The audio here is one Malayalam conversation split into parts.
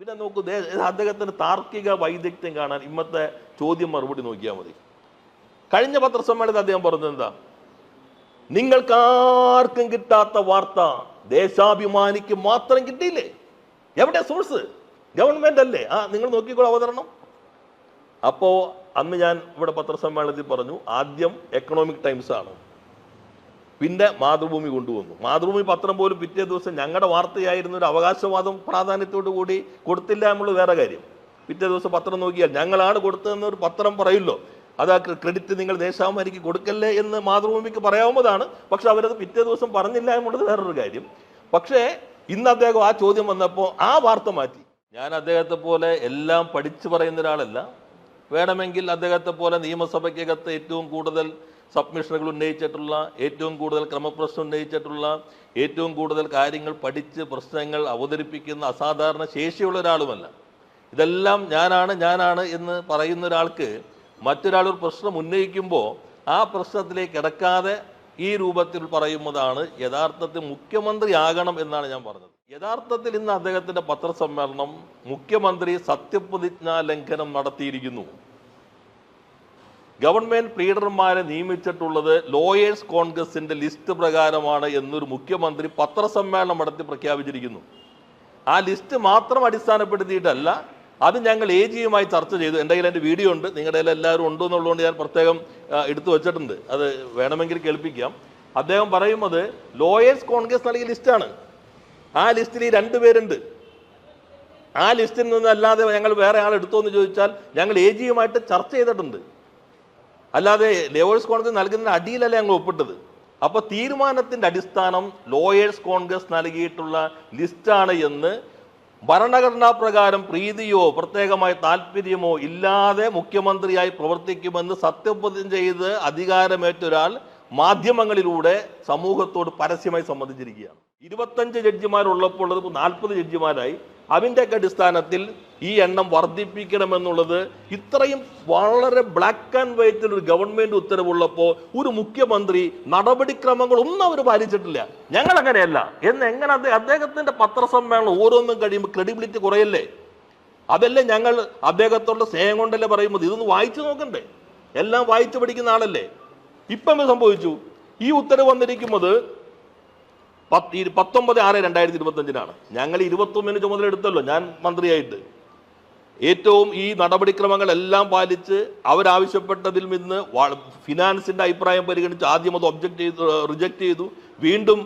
പിന്നെ നോക്കൂ, അദ്ദേഹത്തിന് താർക്കിക വൈദഗ്ധ്യം കാണാൻ ഇന്നത്തെ ചോദ്യം മറുപടി നോക്കിയാൽ മതി. കഴിഞ്ഞ പത്രസമ്മേളനത്തിൽ അദ്ദേഹം പറഞ്ഞത് എന്താ? നിങ്ങൾക്കാർക്കും കിട്ടാത്ത വാർത്ത ദേശാഭിമാനിക്ക് മാത്രം കിട്ടിയില്ലേ? എവിടെ സോഴ്സ്? ഗവൺമെന്റ് അല്ലേ? നിങ്ങൾ നോക്കിക്കോളൂ അവതരണം. അപ്പോ അന്ന് ഞാൻ ഇവിടെ പത്രസമ്മേളനത്തിൽ പറഞ്ഞു, ആദ്യം എക്കണോമിക് ടൈംസ് ആണ്, പിന്നെ മാതൃഭൂമി കൊണ്ടുവന്നു. മാതൃഭൂമി പത്രം പോലും പിറ്റേ ദിവസം ഞങ്ങളുടെ വാർത്തയായിരുന്ന ഒരു അവകാശവാദം പ്രാധാന്യത്തോടു കൂടി കൊടുത്തില്ല എന്നുള്ളത് വേറെ കാര്യം. പിറ്റേ ദിവസം പത്രം നോക്കിയാൽ ഞങ്ങളാണ് കൊടുത്തതെന്ന് ഒരു പത്രം പറയില്ലോ, അത് ആ ക്രെഡിറ്റ് നിങ്ങൾ ദേശാഭിമാനിക്ക് കൊടുക്കല്ലേ എന്ന് മാതൃഭൂമിക്ക് പറയാവുന്നതാണ്. പക്ഷെ അവരത് പിറ്റേ ദിവസം പറഞ്ഞില്ല എന്നുള്ളത് വേറൊരു കാര്യം. പക്ഷേ ഇന്ന് അദ്ദേഹം ആ ചോദ്യം വന്നപ്പോൾ ആ വാർത്ത മാറ്റി. ഞാൻ അദ്ദേഹത്തെ പോലെ എല്ലാം പഠിച്ചു പറയുന്ന ഒരാളല്ല. വേണമെങ്കിൽ അദ്ദേഹത്തെ പോലെ നിയമസഭയ്ക്കകത്ത് ഏറ്റവും കൂടുതൽ സബ്മിഷനുകൾ ഉന്നയിച്ചിട്ടുള്ള, ഏറ്റവും കൂടുതൽ ക്രമപ്രശ്നം ഉന്നയിച്ചിട്ടുള്ള, ഏറ്റവും കൂടുതൽ കാര്യങ്ങൾ പഠിച്ച് പ്രശ്നങ്ങൾ അവതരിപ്പിക്കുന്ന അസാധാരണ ശേഷിയുള്ള ഒരാളുമല്ല. ഇതെല്ലാം ഞാനാണ് എന്ന് പറയുന്ന ഒരാൾക്ക് മറ്റൊരാൾ ഒരു പ്രശ്നം ഉന്നയിക്കുമ്പോൾ ആ പ്രശ്നത്തിലേക്ക് കിടക്കാതെ ഈ രൂപത്തിൽ പറയുന്നതാണ് യഥാർത്ഥത്തിൽ മുഖ്യമന്ത്രി ആകണം എന്നാണ് ഞാൻ പറഞ്ഞത്. യഥാർത്ഥത്തിൽ ഇന്ന് അദ്ദേഹത്തിന്റെ പത്രസമ്മേളനം മുഖ്യമന്ത്രി സത്യപ്രതിജ്ഞാ ലംഘനം നടത്തിയിരിക്കുന്നു. ഗവൺമെന്റ് ലീഡർമാരെ നിയമിച്ചിട്ടുള്ളത് ലോയേഴ്സ് കോൺഗ്രസിന്റെ ലിസ്റ്റ് പ്രകാരമാണ് എന്നൊരു മുഖ്യമന്ത്രി പത്രസമ്മേളനം നടത്തി പ്രഖ്യാപിച്ചിരിക്കുന്നു. ആ ലിസ്റ്റ് മാത്രം അടിസ്ഥാനപ്പെടുത്തിയിട്ടല്ല, അത് ഞങ്ങൾ AGയുമായി ചർച്ച ചെയ്തു. എൻ്റെ കയ്യിൽ എൻ്റെ വീഡിയോ ഉണ്ട്, നിങ്ങളുടെ കയ്യിൽ എല്ലാവരും ഉണ്ടോ എന്നുള്ളതുകൊണ്ട് ഞാൻ പ്രത്യേകം എടുത്തു വെച്ചിട്ടുണ്ട്, അത് വേണമെങ്കിൽ കേൾപ്പിക്കാം. അദ്ദേഹം പറയുന്നത് ലോയേഴ്സ് കോൺഗ്രസ് നൽകിയ ലിസ്റ്റാണ്. ആ ലിസ്റ്റിൽ ഈ 2 പേരുണ്ട്. ആ ലിസ്റ്റിൽ നിന്നല്ലാതെ ഞങ്ങൾ വേറെ ആൾ എടുത്തോ എന്ന് ചോദിച്ചാൽ ഞങ്ങൾ AGയുമായിട്ട് ചർച്ച ചെയ്തിട്ടുണ്ട്. അല്ലാതെ ലോയേഴ്സ് കോൺഗ്രസ് നൽകുന്ന അടിയിലല്ല ഞങ്ങൾ ഒപ്പിട്ടത്. അപ്പോൾ തീരുമാനത്തിൻ്റെ അടിസ്ഥാനം ലോയേഴ്സ് കോൺഗ്രസ് നൽകിയിട്ടുള്ള ലിസ്റ്റാണ് എന്ന് ഭരണഘടനാ പ്രകാരം പ്രീതിയോ പ്രത്യേകമായ താല്പര്യമോ ഇല്ലാതെ മുഖ്യമന്ത്രിയായി പ്രവർത്തിക്കുമെന്ന് സത്യപ്രതിജ്ഞ ചെയ്ത് അധികാരമേറ്റ ഒരാൾ മാധ്യമങ്ങളിലൂടെ സമൂഹത്തോട് പരസ്യമായി സമ്മതിച്ചിരിക്കുകയാണ്. 25 ജഡ്ജിമാരുള്ളപ്പോൾ 40 ജഡ്ജിമാരായി. അതിൻ്റെയൊക്കെ അടിസ്ഥാനത്തിൽ ഈ എണ്ണം വർദ്ധിപ്പിക്കണമെന്നുള്ളത് ഇത്രയും വളരെ ബ്ലാക്ക് ആൻഡ് വൈറ്റിൽ ഒരു ഗവൺമെന്റ് ഉത്തരവുള്ളപ്പോൾ ഒരു മുഖ്യമന്ത്രി നടപടിക്രമങ്ങളൊന്നും അവർ പാലിച്ചിട്ടില്ല. ഞങ്ങൾ അങ്ങനെയല്ല എന്ന് എങ്ങനെ അദ്ദേഹത്തിന്റെ പത്രസമ്മേളനം ഓരോന്നും കഴിയുമ്പോൾ ക്രെഡിബിലിറ്റി കുറയല്ലേ? അതല്ലേ ഞങ്ങൾ അദ്ദേഹത്തോടെ സ്നേഹം കൊണ്ടല്ലേ പറയുമ്പോൾ ഇതൊന്ന് വായിച്ചു നോക്കണ്ടേ? എല്ലാം വായിച്ചു പഠിക്കുന്ന ആളല്ലേ. ഇപ്പം സംഭവിച്ചു, ഈ ഉത്തരവ് വന്നിരിക്കുന്നത് 19/6/2025 ഞങ്ങൾ 21 ചുമതല എടുത്തല്ലോ ഞാൻ മന്ത്രിയായിട്ട്. ഏറ്റവും ഈ നടപടിക്രമങ്ങളെല്ലാം പാലിച്ച് അവരാവശ്യപ്പെട്ടതിൽ നിന്ന് ഫിനാൻസിന്റെ അഭിപ്രായം പരിഗണിച്ച് ആദ്യം അത് റിജക്ട് ചെയ്തു. വീണ്ടും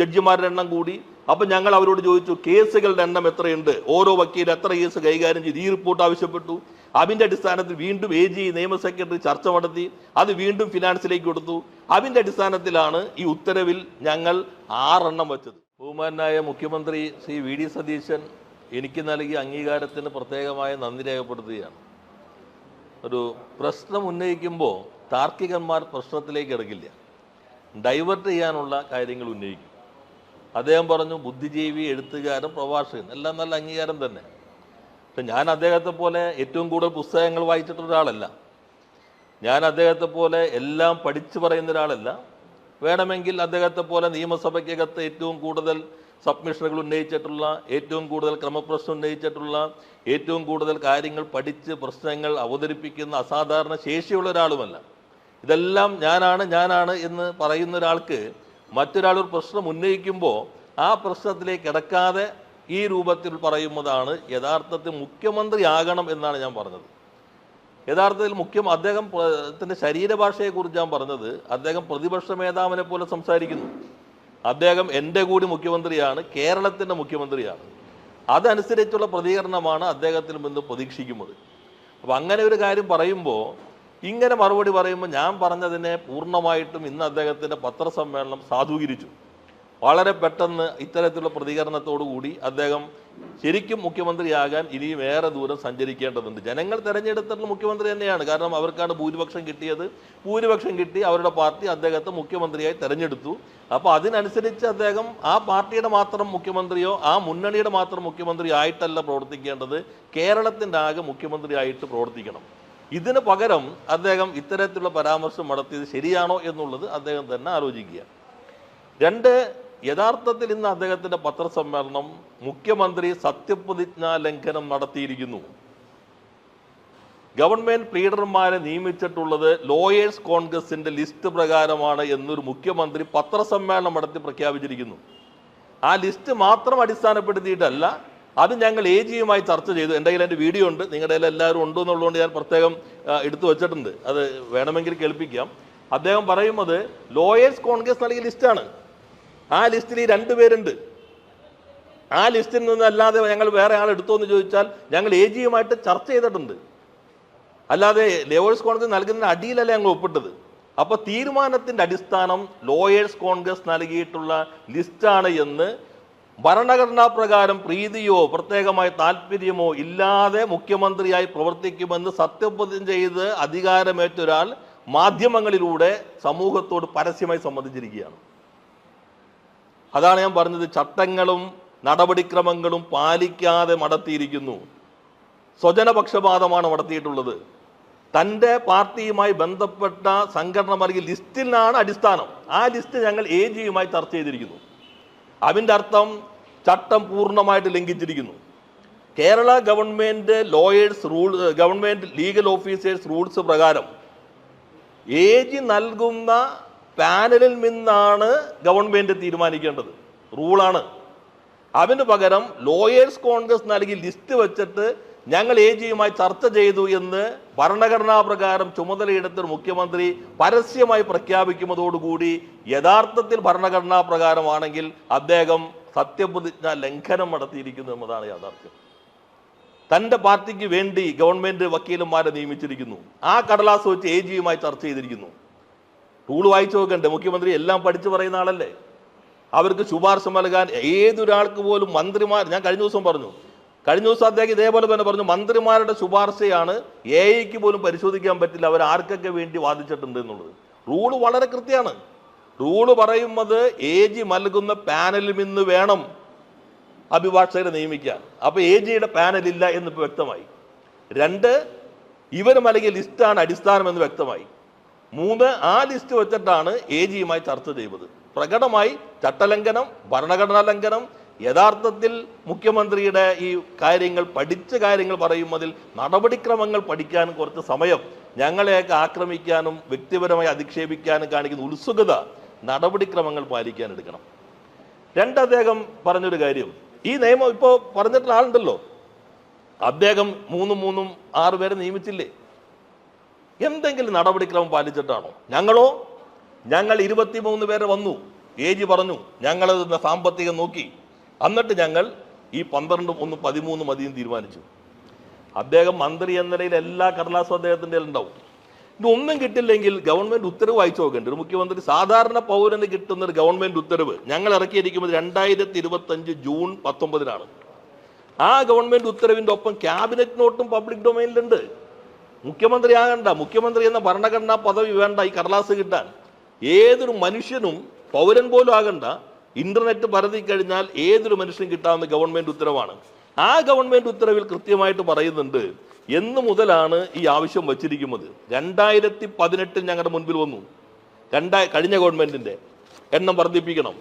ജഡ്ജിമാരുടെ എണ്ണം കൂടി. അപ്പം ഞങ്ങൾ അവരോട് ചോദിച്ചു കേസുകളുടെ എണ്ണം എത്രയുണ്ട്, ഓരോ വക്കീൽ എത്ര കേസ് കൈകാര്യം ചെയ്ത്, ഈ റിപ്പോർട്ട് ആവശ്യപ്പെട്ടു. അതിൻ്റെ അടിസ്ഥാനത്തിൽ വീണ്ടും AG നിയമ സെക്രട്ടറി ചർച്ച നടത്തി, അത് വീണ്ടും ഫിനാൻസിലേക്ക് കൊടുത്തു. അതിൻ്റെ അടിസ്ഥാനത്തിലാണ് ഈ ഉത്തരവിൽ ഞങ്ങൾ 6 എണ്ണം വെച്ചത്. ബഹുമാനായ മുഖ്യമന്ത്രി ശ്രീ VD സതീശൻ എനിക്ക് നൽകിയ അംഗീകാരത്തിന് പ്രത്യേകമായ നന്ദി രേഖപ്പെടുത്തുകയാണ്. ഒരു പ്രശ്നം ഉന്നയിക്കുമ്പോൾ താർക്കികന്മാർ പ്രശ്നത്തിലേക്ക് ഇറങ്ങില്ല, ഡൈവേർട്ട് ചെയ്യാനുള്ള കാര്യങ്ങൾ ഉന്നയിക്കും. അദ്ദേഹം പറഞ്ഞു ബുദ്ധിജീവി, എഴുത്തുകാരൻ, പ്രഭാഷകൻ, എല്ലാം നല്ല അംഗീകാരം തന്നെ. പക്ഷെ ഞാൻ അദ്ദേഹത്തെ പോലെ ഏറ്റവും കൂടുതൽ പുസ്തകങ്ങൾ വായിച്ചിട്ടുള്ള ഒരാളല്ല. ഞാൻ അദ്ദേഹത്തെ പോലെ എല്ലാം പഠിച്ചു പറയുന്ന ഒരാളല്ല. വേണമെങ്കിൽ അദ്ദേഹത്തെ പോലെ നിയമസഭയ്ക്കകത്ത് ഏറ്റവും കൂടുതൽ സബ്മിഷനുകൾ ഉന്നയിച്ചിട്ടുള്ള, ഏറ്റവും കൂടുതൽ ക്രമപ്രശ്നം ഉന്നയിച്ചിട്ടുള്ള, ഏറ്റവും കൂടുതൽ കാര്യങ്ങൾ പഠിച്ച് പ്രശ്നങ്ങൾ അവതരിപ്പിക്കുന്ന അസാധാരണ ശേഷിയുള്ള ഒരാളുമല്ല. ഇതെല്ലാം ഞാനാണ് എന്ന് പറയുന്ന ഒരാൾക്ക് മറ്റൊരാൾ ഒരു പ്രശ്നം ഉന്നയിക്കുമ്പോൾ ആ പ്രശ്നത്തിലേക്ക് കിടക്കാതെ ഈ രൂപത്തിൽ പറയുന്നതാണ് യഥാർത്ഥത്തിൽ മുഖ്യമന്ത്രി ആകണം എന്നാണ് ഞാൻ പറഞ്ഞത്. യഥാർത്ഥത്തിൽ അദ്ദേഹത്തിൻ്റെ ശരീരഭാഷയെക്കുറിച്ച് ഞാൻ പറഞ്ഞത്, അദ്ദേഹം പ്രതിപക്ഷ മേധാവിനെ പോലെ സംസാരിക്കുന്നു. അദ്ദേഹം എൻ്റെ കൂടി മുഖ്യമന്ത്രിയാണ്, കേരളത്തിൻ്റെ മുഖ്യമന്ത്രിയാണ്. അതനുസരിച്ചുള്ള പ്രതികരണമാണ് അദ്ദേഹത്തിൽ നിന്ന് പ്രതീക്ഷിക്കുന്നത്. അപ്പം അങ്ങനെ ഒരു കാര്യം പറയുമ്പോൾ ഇങ്ങനെ മറുപടി പറയുമ്പോൾ ഞാൻ പറഞ്ഞതിനെ പൂർണ്ണമായിട്ടും ഇന്ന് അദ്ദേഹത്തിൻ്റെ പത്രസമ്മേളനം സാധൂകരിച്ചു. വളരെ പെട്ടെന്ന് ഇത്തരത്തിലുള്ള പ്രതികരണത്തോടുകൂടി അദ്ദേഹം ശരിക്കും മുഖ്യമന്ത്രിയാകാൻ ഇനിയും ഏറെ ദൂരം സഞ്ചരിക്കേണ്ടതുണ്ട്. ജനങ്ങൾ തിരഞ്ഞെടുത്തിട്ടുള്ള മുഖ്യമന്ത്രി തന്നെയാണ്, കാരണം അവർക്കാണ് ഭൂരിപക്ഷം കിട്ടിയത്. ഭൂരിപക്ഷം കിട്ടി അവരുടെ പാർട്ടി അദ്ദേഹത്തെ മുഖ്യമന്ത്രിയായി തിരഞ്ഞെടുത്തു. അപ്പോൾ അതിനനുസരിച്ച് അദ്ദേഹം ആ പാർട്ടിയുടെ മാത്രം മുഖ്യമന്ത്രിയോ ആ മുന്നണിയുടെ മാത്രം മുഖ്യമന്ത്രി ആയിട്ടല്ല പ്രവർത്തിക്കേണ്ടത്, കേരളത്തിൻ്റെ ആകെ മുഖ്യമന്ത്രിയായിട്ട് പ്രവർത്തിക്കണം. ഇതിന് പകരം അദ്ദേഹം ഇത്തരത്തിലുള്ള പരാമർശം നടത്തിയത് ശരിയാണോ എന്നുള്ളത് അദ്ദേഹം തന്നെ ആലോചിക്കുക. 2, യഥാർത്ഥത്തിൽ ഇന്ന് അദ്ദേഹത്തിന്റെ പത്രസമ്മേളനം മുഖ്യമന്ത്രി സത്യപ്രതിജ്ഞാ ലംഘനം നടത്തിയിരിക്കുന്നു. ഗവൺമെന്റ് ലീഡർമാരെ നിയമിച്ചിട്ടുള്ളത് ലോയേഴ്സ് കോൺഗ്രസിന്റെ ലിസ്റ്റ് പ്രകാരമാണ് എന്നൊരു മുഖ്യമന്ത്രി പത്രസമ്മേളനം നടത്തി പ്രഖ്യാപിച്ചിരിക്കുന്നു. ആ ലിസ്റ്റ് മാത്രം അടിസ്ഥാനപ്പെടുത്തിയിട്ടല്ല, അത് ഞങ്ങൾ AGയുമായി ചർച്ച ചെയ്തു. എൻ്റെ കയ്യിൽ എൻ്റെ വീഡിയോ ഉണ്ട്, നിങ്ങളുടെ കയ്യിൽ എല്ലാവരും ഉണ്ട് എന്നുള്ളതുകൊണ്ട് ഞാൻ പ്രത്യേകം എടുത്തു വെച്ചിട്ടുണ്ട്. അത് വേണമെങ്കിൽ കേൾപ്പിക്കാം. അദ്ദേഹം പറയുന്നത് ലോയേഴ്സ് കോൺഗ്രസ് നൽകിയ ലിസ്റ്റാണ്. ആ ലിസ്റ്റിൽ ഈ 2 പേരുണ്ട്. ആ ലിസ്റ്റിൽ നിന്നല്ലാതെ ഞങ്ങൾ വേറെ ആൾ എടുത്തോ എന്ന് ചോദിച്ചാൽ ഞങ്ങൾ AGയുമായിട്ട് ചർച്ച ചെയ്തിട്ടുണ്ട്. അല്ലാതെ ലോയേഴ്സ് കോൺഗ്രസ് നൽകുന്ന അടിയിലല്ല ഞങ്ങൾ ഒപ്പിട്ടത്. അപ്പോൾ തീരുമാനത്തിൻ്റെ അടിസ്ഥാനം ലോയേഴ്സ് കോൺഗ്രസ് നൽകിയിട്ടുള്ള ലിസ്റ്റാണ് എന്ന് ഭരണഘടനാ പ്രകാരം പ്രീതിയോ പ്രത്യേകമായ താല്പര്യമോ ഇല്ലാതെ മുഖ്യമന്ത്രിയായി പ്രവർത്തിക്കുമെന്ന് സത്യപ്രതിജ്ഞ ചെയ്ത് അധികാരമേറ്റ ഒരാൾ മാധ്യമങ്ങളിലൂടെ സമൂഹത്തോട് പരസ്യമായി സംബന്ധിച്ചിരിക്കുകയാണ്. അതാണ് ഞാൻ പറഞ്ഞത്, ചട്ടങ്ങളും നടപടിക്രമങ്ങളും പാലിക്കാതെ നടത്തിയിരിക്കുന്നു. സ്വജനപക്ഷപാതമാണ് നടത്തിയിട്ടുള്ളത്. തൻ്റെ പാർട്ടിയുമായി ബന്ധപ്പെട്ട സംഘടന നൽകിയ ലിസ്റ്റിലാണ് അടിസ്ഥാനം. ആ ലിസ്റ്റ് ഞങ്ങൾ AGയുമായി ചർച്ച ചെയ്തിരിക്കുന്നു. അതിൻ്റെ അർത്ഥം ചട്ടം പൂർണ്ണമായിട്ട് ലംഘിച്ചിരിക്കുന്നു. Kerala government government legal officers rules പ്രകാരം AG നൽകുന്ന പാനലിൽ നിന്നാണ് ഗവൺമെൻറ് തീരുമാനിക്കേണ്ടത്, റൂളാണ്. അതിന് പകരം ലോയേഴ്സ് കോൺഗ്രസ് നൽകി ലിസ്റ്റ് വെച്ചിട്ട് ഞങ്ങൾ AGയുമായി ചർച്ച ചെയ്തു എന്ന് ഭരണഘടനാ പ്രകാരം ചുമതലയെടുത്തൊരു മുഖ്യമന്ത്രി പരസ്യമായി പ്രഖ്യാപിക്കുന്നതോടുകൂടി യഥാർത്ഥത്തിൽ ഭരണഘടനാ പ്രകാരമാണെങ്കിൽ അദ്ദേഹം സത്യപ്രതിജ്ഞ ലംഘനം നടത്തിയിരിക്കുന്നു എന്നതാണ് യാഥാർത്ഥ്യം. തൻ്റെ പാർട്ടിക്ക് വേണ്ടി ഗവൺമെന്റ് വക്കീലന്മാരെ നിയമിച്ചിരിക്കുന്നു. ആ കടലാസ് വെച്ച് AGയുമായി ചർച്ച ചെയ്തിരിക്കുന്നു. റൂൾ വായിച്ചു നോക്കണ്ടേ? മുഖ്യമന്ത്രി എല്ലാം പഠിച്ചു പറയുന്ന ആളല്ലേ. അവർക്ക് ശുപാർശ നൽകാൻ ഏതൊരാൾക്ക് പോലും മന്ത്രിമാർ, ഞാൻ കഴിഞ്ഞ ദിവസം അദ്ദേഹം ഇതേപോലെ തന്നെ പറഞ്ഞു, മന്ത്രിമാരുടെ ശുപാർശയാണ് AIക്ക് പോലും പരിശോധിക്കാൻ പറ്റില്ല, അവർ ആർക്കൊക്കെ വേണ്ടി വാദിച്ചിട്ടുണ്ട് എന്നുള്ളത്. റൂള് വളരെ കൃത്യമാണ്. റൂള് പറയുന്നത് AG നൽകുന്ന പാനലിൽ നിന്ന് വേണം അഭിഭാഷകരെ നിയമിക്കാൻ. അപ്പോൾ AGയുടെ പാനലില്ല എന്നിപ്പോൾ വ്യക്തമായി. 2, ഇവർ നൽകിയ ലിസ്റ്റാണ് അടിസ്ഥാനം എന്ന് വ്യക്തമായി. 3, ആ ലിസ്റ്റ് വെച്ചിട്ടാണ് AGയുമായി ചർച്ച ചെയ്തത്. പ്രകടമായി ചട്ടലംഘനം, ഭരണഘടനാ ലംഘനം. യഥാർത്ഥത്തിൽ മുഖ്യമന്ത്രിയുടെ ഈ പഠിച്ച കാര്യങ്ങൾ പറയുന്നതിൽ നടപടിക്രമങ്ങൾ പഠിക്കാനും കുറച്ച് സമയം, ഞങ്ങളെയൊക്കെ ആക്രമിക്കാനും വ്യക്തിപരമായി അധിക്ഷേപിക്കാനും കാണിക്കുന്ന ഉത്സുകത നടപടിക്രമങ്ങൾ പാലിക്കാൻ എടുക്കണം. 2, അദ്ദേഹം പറഞ്ഞൊരു കാര്യം, ഈ നിയമം ഇപ്പോൾ പറഞ്ഞിട്ടുള്ള ആളുണ്ടല്ലോ, അദ്ദേഹം 3 6 പേരെ നിയമിച്ചില്ലേ? എന്തെങ്കിലും നടപടിക്രമം പാലിച്ചിട്ടാണോ? ഞങ്ങൾ 23 പേരെ വന്നു. AG പറഞ്ഞു ഞങ്ങളത് സാമ്പത്തികം നോക്കി, എന്നിട്ട് ഞങ്ങൾ ഈ 12, 1, 13 മതിയും തീരുമാനിച്ചു. അദ്ദേഹം മന്ത്രി എന്ന നിലയിൽ എല്ലാ കടലാസും അദ്ദേഹത്തിൻ്റെ ഉണ്ടാവും. ഇതൊന്നും കിട്ടില്ലെങ്കിൽ ഗവൺമെന്റ് ഉത്തരവ് വായിച്ചു നോക്കേണ്ട ഒരു മുഖ്യമന്ത്രി. സാധാരണ പൗരന് കിട്ടുന്ന ഒരു ഗവൺമെന്റ് ഉത്തരവ് ഞങ്ങൾ ഇറക്കിയിരിക്കുന്നത് 2025 ജൂൺ 19 ആ ഗവൺമെന്റ് ഉത്തരവിൻ്റെ ഒപ്പം ക്യാബിനറ്റ് നോട്ടും പബ്ലിക് ഡൊമൈനിലുണ്ട്. മുഖ്യമന്ത്രി ആകണ്ട, മുഖ്യമന്ത്രി എന്ന ഭരണഘടനാ പദവി വേണ്ട ഈ കടലാസ് കിട്ടാൻ. ഏതൊരു മനുഷ്യനും, പൗരൻ പോലും ആകണ്ട, ഇന്റർനെറ്റ് പരതി കഴിഞ്ഞാൽ ഏതൊരു മനുഷ്യനും കിട്ടാവുന്ന ഗവൺമെന്റ് ഉത്തരവാണ്. ആ ഗവൺമെന്റ് ഉത്തരവിൽ കൃത്യമായിട്ട് പറയുന്നുണ്ട് എന്ന് മുതലാണ് ഈ ആവശ്യം വച്ചിരിക്കുന്നത്. 2018 ഞങ്ങളുടെ മുൻപിൽ വന്നു. കഴിഞ്ഞ ഗവൺമെന്റിന്റെ എണ്ണം വർദ്ധിപ്പിക്കണം.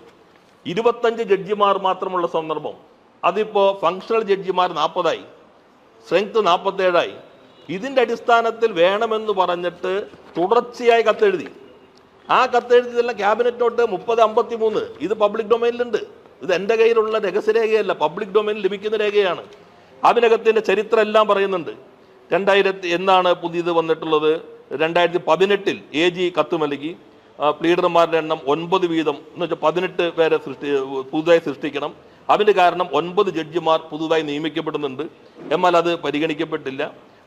25 ജഡ്ജിമാർ മാത്രമുള്ള സന്ദർഭം, അതിപ്പോൾ ഫങ്ഷണൽ ജഡ്ജിമാർ 40 സ്ട്രെങ്ത് 47 ഇതിൻ്റെ അടിസ്ഥാനത്തിൽ വേണമെന്ന് പറഞ്ഞിട്ട് തുടർച്ചയായി കത്തെഴുതി. ആ കത്തെഴുതിയതെല്ലാം ക്യാബിനറ്റ് നോട്ട് 3053 ഇത് പബ്ലിക് ഡൊമൈനിലുണ്ട്. ഇത് എൻ്റെ കയ്യിലുള്ള രഹസ്യരേഖയല്ല, പബ്ലിക് ഡൊമൈനിൽ ലഭിക്കുന്ന രേഖയാണ്. അതിനകത്തിൻ്റെ ചരിത്രം എല്ലാം പറയുന്നുണ്ട്. 2000 എന്നാണ് പുതിയത് വന്നിട്ടുള്ളത്. 2018 AG കത്ത് നൽകി. ലീഡർമാരുടെ എണ്ണം 9 വീതം എന്ന് വെച്ചാൽ 18 പേരെ പുതുതായി സൃഷ്ടിക്കണം. അതിന് കാരണം 9 ജഡ്ജിമാർ പുതുതായി നിയമിക്കപ്പെടുന്നുണ്ട്. എന്നാൽ അത് പരിഗണിക്കപ്പെട്ടില്ല.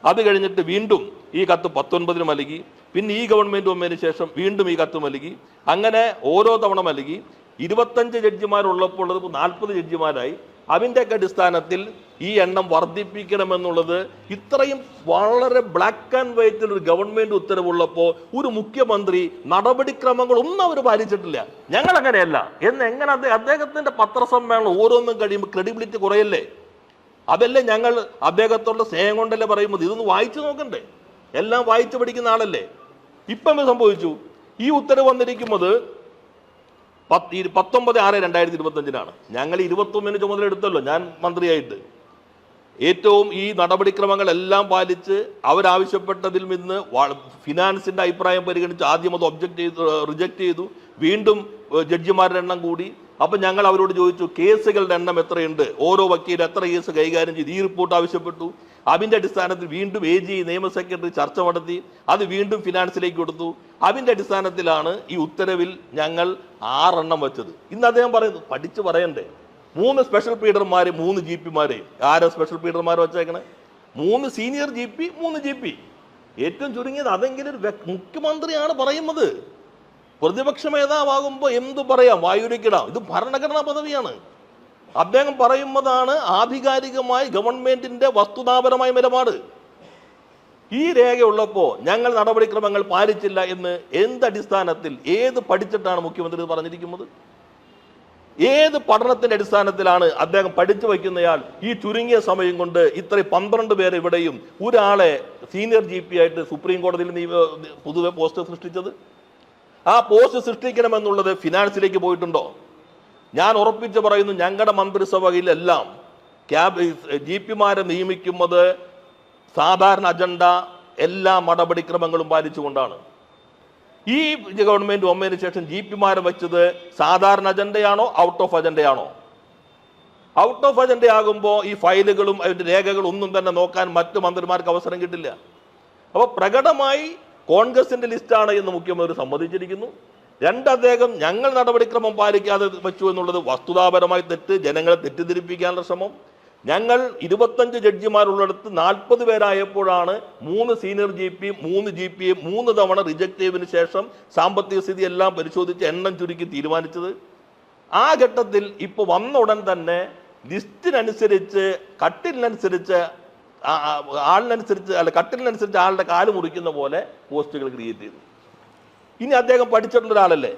അത് കഴിഞ്ഞിട്ട് വീണ്ടും ഈ കത്ത് 19 നൽകി. പിന്നെ ഈ ഗവൺമെന്റ് വന്നതിന് ശേഷം വീണ്ടും ഈ കത്ത് നൽകി. അങ്ങനെ ഓരോ തവണ നൽകി. 25 ജഡ്ജിമാരുള്ളപ്പോൾ 40 ജഡ്ജിമാരായി. അതിൻ്റെയൊക്കെ അടിസ്ഥാനത്തിൽ ഈ എണ്ണം വർദ്ധിപ്പിക്കണമെന്നുള്ളത് ഇത്രയും വളരെ ബ്ലാക്ക് ആൻഡ് വൈറ്റിൽ ഒരു ഗവൺമെന്റ് ഉത്തരവുള്ളപ്പോൾ ഒരു മുഖ്യമന്ത്രി നടപടിക്രമങ്ങളൊന്നും അവർ പാലിച്ചിട്ടില്ല. ഞങ്ങൾ അങ്ങനെയല്ല എന്ന് എങ്ങനെ അദ്ദേഹത്തിന്റെ പത്രസമ്മേളനം ഓരോന്നും കഴിയുമ്പോൾ ക്രെഡിബിലിറ്റി കുറയല്ലേ? അതല്ലേ ഞങ്ങൾ അദ്ദേഹത്തോടുള്ള സ്നേഹം കൊണ്ടല്ലേ പറയുന്നത്. ഇതൊന്ന് വായിച്ചു നോക്കണ്ടേ? എല്ലാം വായിച്ചു പഠിക്കുന്ന ആളല്ലേ. ഇപ്പം സംഭവിച്ചു, ഈ ഉത്തരവ് വന്നിരിക്കുന്നത് 19/6/2025 ഞങ്ങൾ 21 ചുമതല എടുത്തല്ലോ ഞാൻ മന്ത്രിയായിട്ട്. ഏറ്റവും ഈ നടപടിക്രമങ്ങളെല്ലാം പാലിച്ച് അവരാവശ്യപ്പെട്ടതിൽ നിന്ന് ഫിനാൻസിന്റെ അഭിപ്രായം പരിഗണിച്ച് ആദ്യം അത് റിജക്ട് ചെയ്തു. വീണ്ടും ജഡ്ജിമാരുടെ എണ്ണം കൂടി. അപ്പൊ ഞങ്ങൾ അവരോട് ചോദിച്ചു കേസുകളുടെ എണ്ണം എത്രയുണ്ട്, ഓരോ വക്കീൽ എത്ര കേസ് കൈകാര്യം ചെയ്ത്, ഈ റിപ്പോർട്ട് ആവശ്യപ്പെട്ടു. അതിന്റെ അടിസ്ഥാനത്തിൽ വീണ്ടും AG നിയമ സെക്രട്ടറി ചർച്ച നടത്തി. അത് വീണ്ടും ഫിനാൻസിലേക്ക് കൊടുത്തു. അതിന്റെ അടിസ്ഥാനത്തിലാണ് ഈ ഉത്തരവിൽ ഞങ്ങൾ 6 എണ്ണം വെച്ചത്. ഇന്ന് അദ്ദേഹം പറയുന്നു പഠിച്ചു പറയണ്ടേ, 3 സ്പെഷ്യൽ പീഡർമാരെ 3 GP-മാരെ. ആരാ സ്പെഷ്യൽ പീഡർമാർ വെച്ചേക്കണേ? 3 senior GP 3 GP. ഏറ്റവും ചുരുങ്ങിയത് അതെങ്കിലും ഒരു മുഖ്യമന്ത്രിയാണ് പറയുന്നത്. പ്രതിപക്ഷ നേതാവാകുമ്പോൾ എന്തു പറയാം, വായുരക്കിടാം. ഇത് ഭരണഘടനാ പദവിയാണ്. അദ്ദേഹം പറയുന്നതാണ് ആധികാരികമായി ഗവൺമെന്റിന്റെ വസ്തുതാപരമായ നിലപാട്. ഈ രേഖയുള്ളപ്പോ ഞങ്ങൾ നടപടിക്രമങ്ങൾ പാലിച്ചില്ല എന്ന് എന്തടിസ്ഥാനത്തിൽ, ഏത് പഠിച്ചിട്ടാണ് മുഖ്യമന്ത്രി പറഞ്ഞിരിക്കുന്നത്? ഏത് പഠനത്തിന്റെ അടിസ്ഥാനത്തിലാണ് അദ്ദേഹം പഠിച്ചു വയ്ക്കുന്നയാൾ ഈ ചുരുങ്ങിയ സമയം കൊണ്ട് ഇത്ര 12 പേര് ഇവിടെയും ഒരാളെ സീനിയർ GP ആയിട്ട് സുപ്രീം കോടതിയിൽ പൊതുവെ പോസ്റ്റ് സൃഷ്ടിച്ചത്? ആ പോസ്റ്റ് സൃഷ്ടിക്കണമെന്നുള്ളത് ഫിനാൻസിലേക്ക് പോയിട്ടുണ്ടോ? ഞാൻ ഉറപ്പിച്ച് പറയുന്നു, ഞങ്ങളുടെ മന്ത്രിസഭയിലെല്ലാം GP-മാരെ നിയമിക്കുന്നത് സാധാരണ അജണ്ട എല്ലാ നടപടിക്രമങ്ങളും പാലിച്ചുകൊണ്ടാണ്. ഈ ഗവൺമെന്റ് വന്നതിന് ശേഷം GP-മാരെ വെച്ചത് സാധാരണ അജണ്ടയാണോ ഔട്ട് ഓഫ് അജണ്ടയാണോ? ഔട്ട് ഓഫ് അജണ്ട ആകുമ്പോൾ ഈ ഫയലുകളും അതിന്റെ രേഖകളും ഒന്നും തന്നെ നോക്കാൻ മറ്റു മന്ത്രിമാർക്ക് അവസരം കിട്ടില്ല. അപ്പോൾ പ്രകടമായി കോൺഗ്രസിന്റെ ലിസ്റ്റാണ് എന്ന് മുഖ്യമന്ത്രി സമ്മതിച്ചിരിക്കുന്നു. 2, അദ്ദേഹം ഞങ്ങൾ നടപടിക്രമം പാലിക്കാതെ വെച്ചു എന്നുള്ളത് വസ്തുതാപരമായി തെറ്റ്, ജനങ്ങളെ തെറ്റിദ്ധരിപ്പിക്കാനുള്ള ശ്രമം. ഞങ്ങൾ 25 ജഡ്ജിമാരുള്ളിടത്ത് 40 പേരായപ്പോഴാണ് 3 സീനിയർ GP 3 GP-യെ 3 തവണ റിജക്ട് ചെയ്തതിനു ശേഷം സാമ്പത്തിക സ്ഥിതി എല്ലാം പരിശോധിച്ച് എണ്ണം ചുരുക്കി തീരുമാനിച്ചത്. ആ ഘട്ടത്തിൽ ഇപ്പൊ വന്ന ഉടൻ തന്നെ ലിസ്റ്റിനനുസരിച്ച് കട്ടിലിനനുസരിച്ച് കട്ടിലിനനുസരിച്ച് ആളുടെ കാല് മുറിക്കുന്ന പോലെ പോസ്റ്റുകൾ ക്രിയേറ്റ് ചെയ്തു. ഇനി അദ്ദേഹം പഠിച്ചിട്ടുള്ള ഒരാളല്ലേ?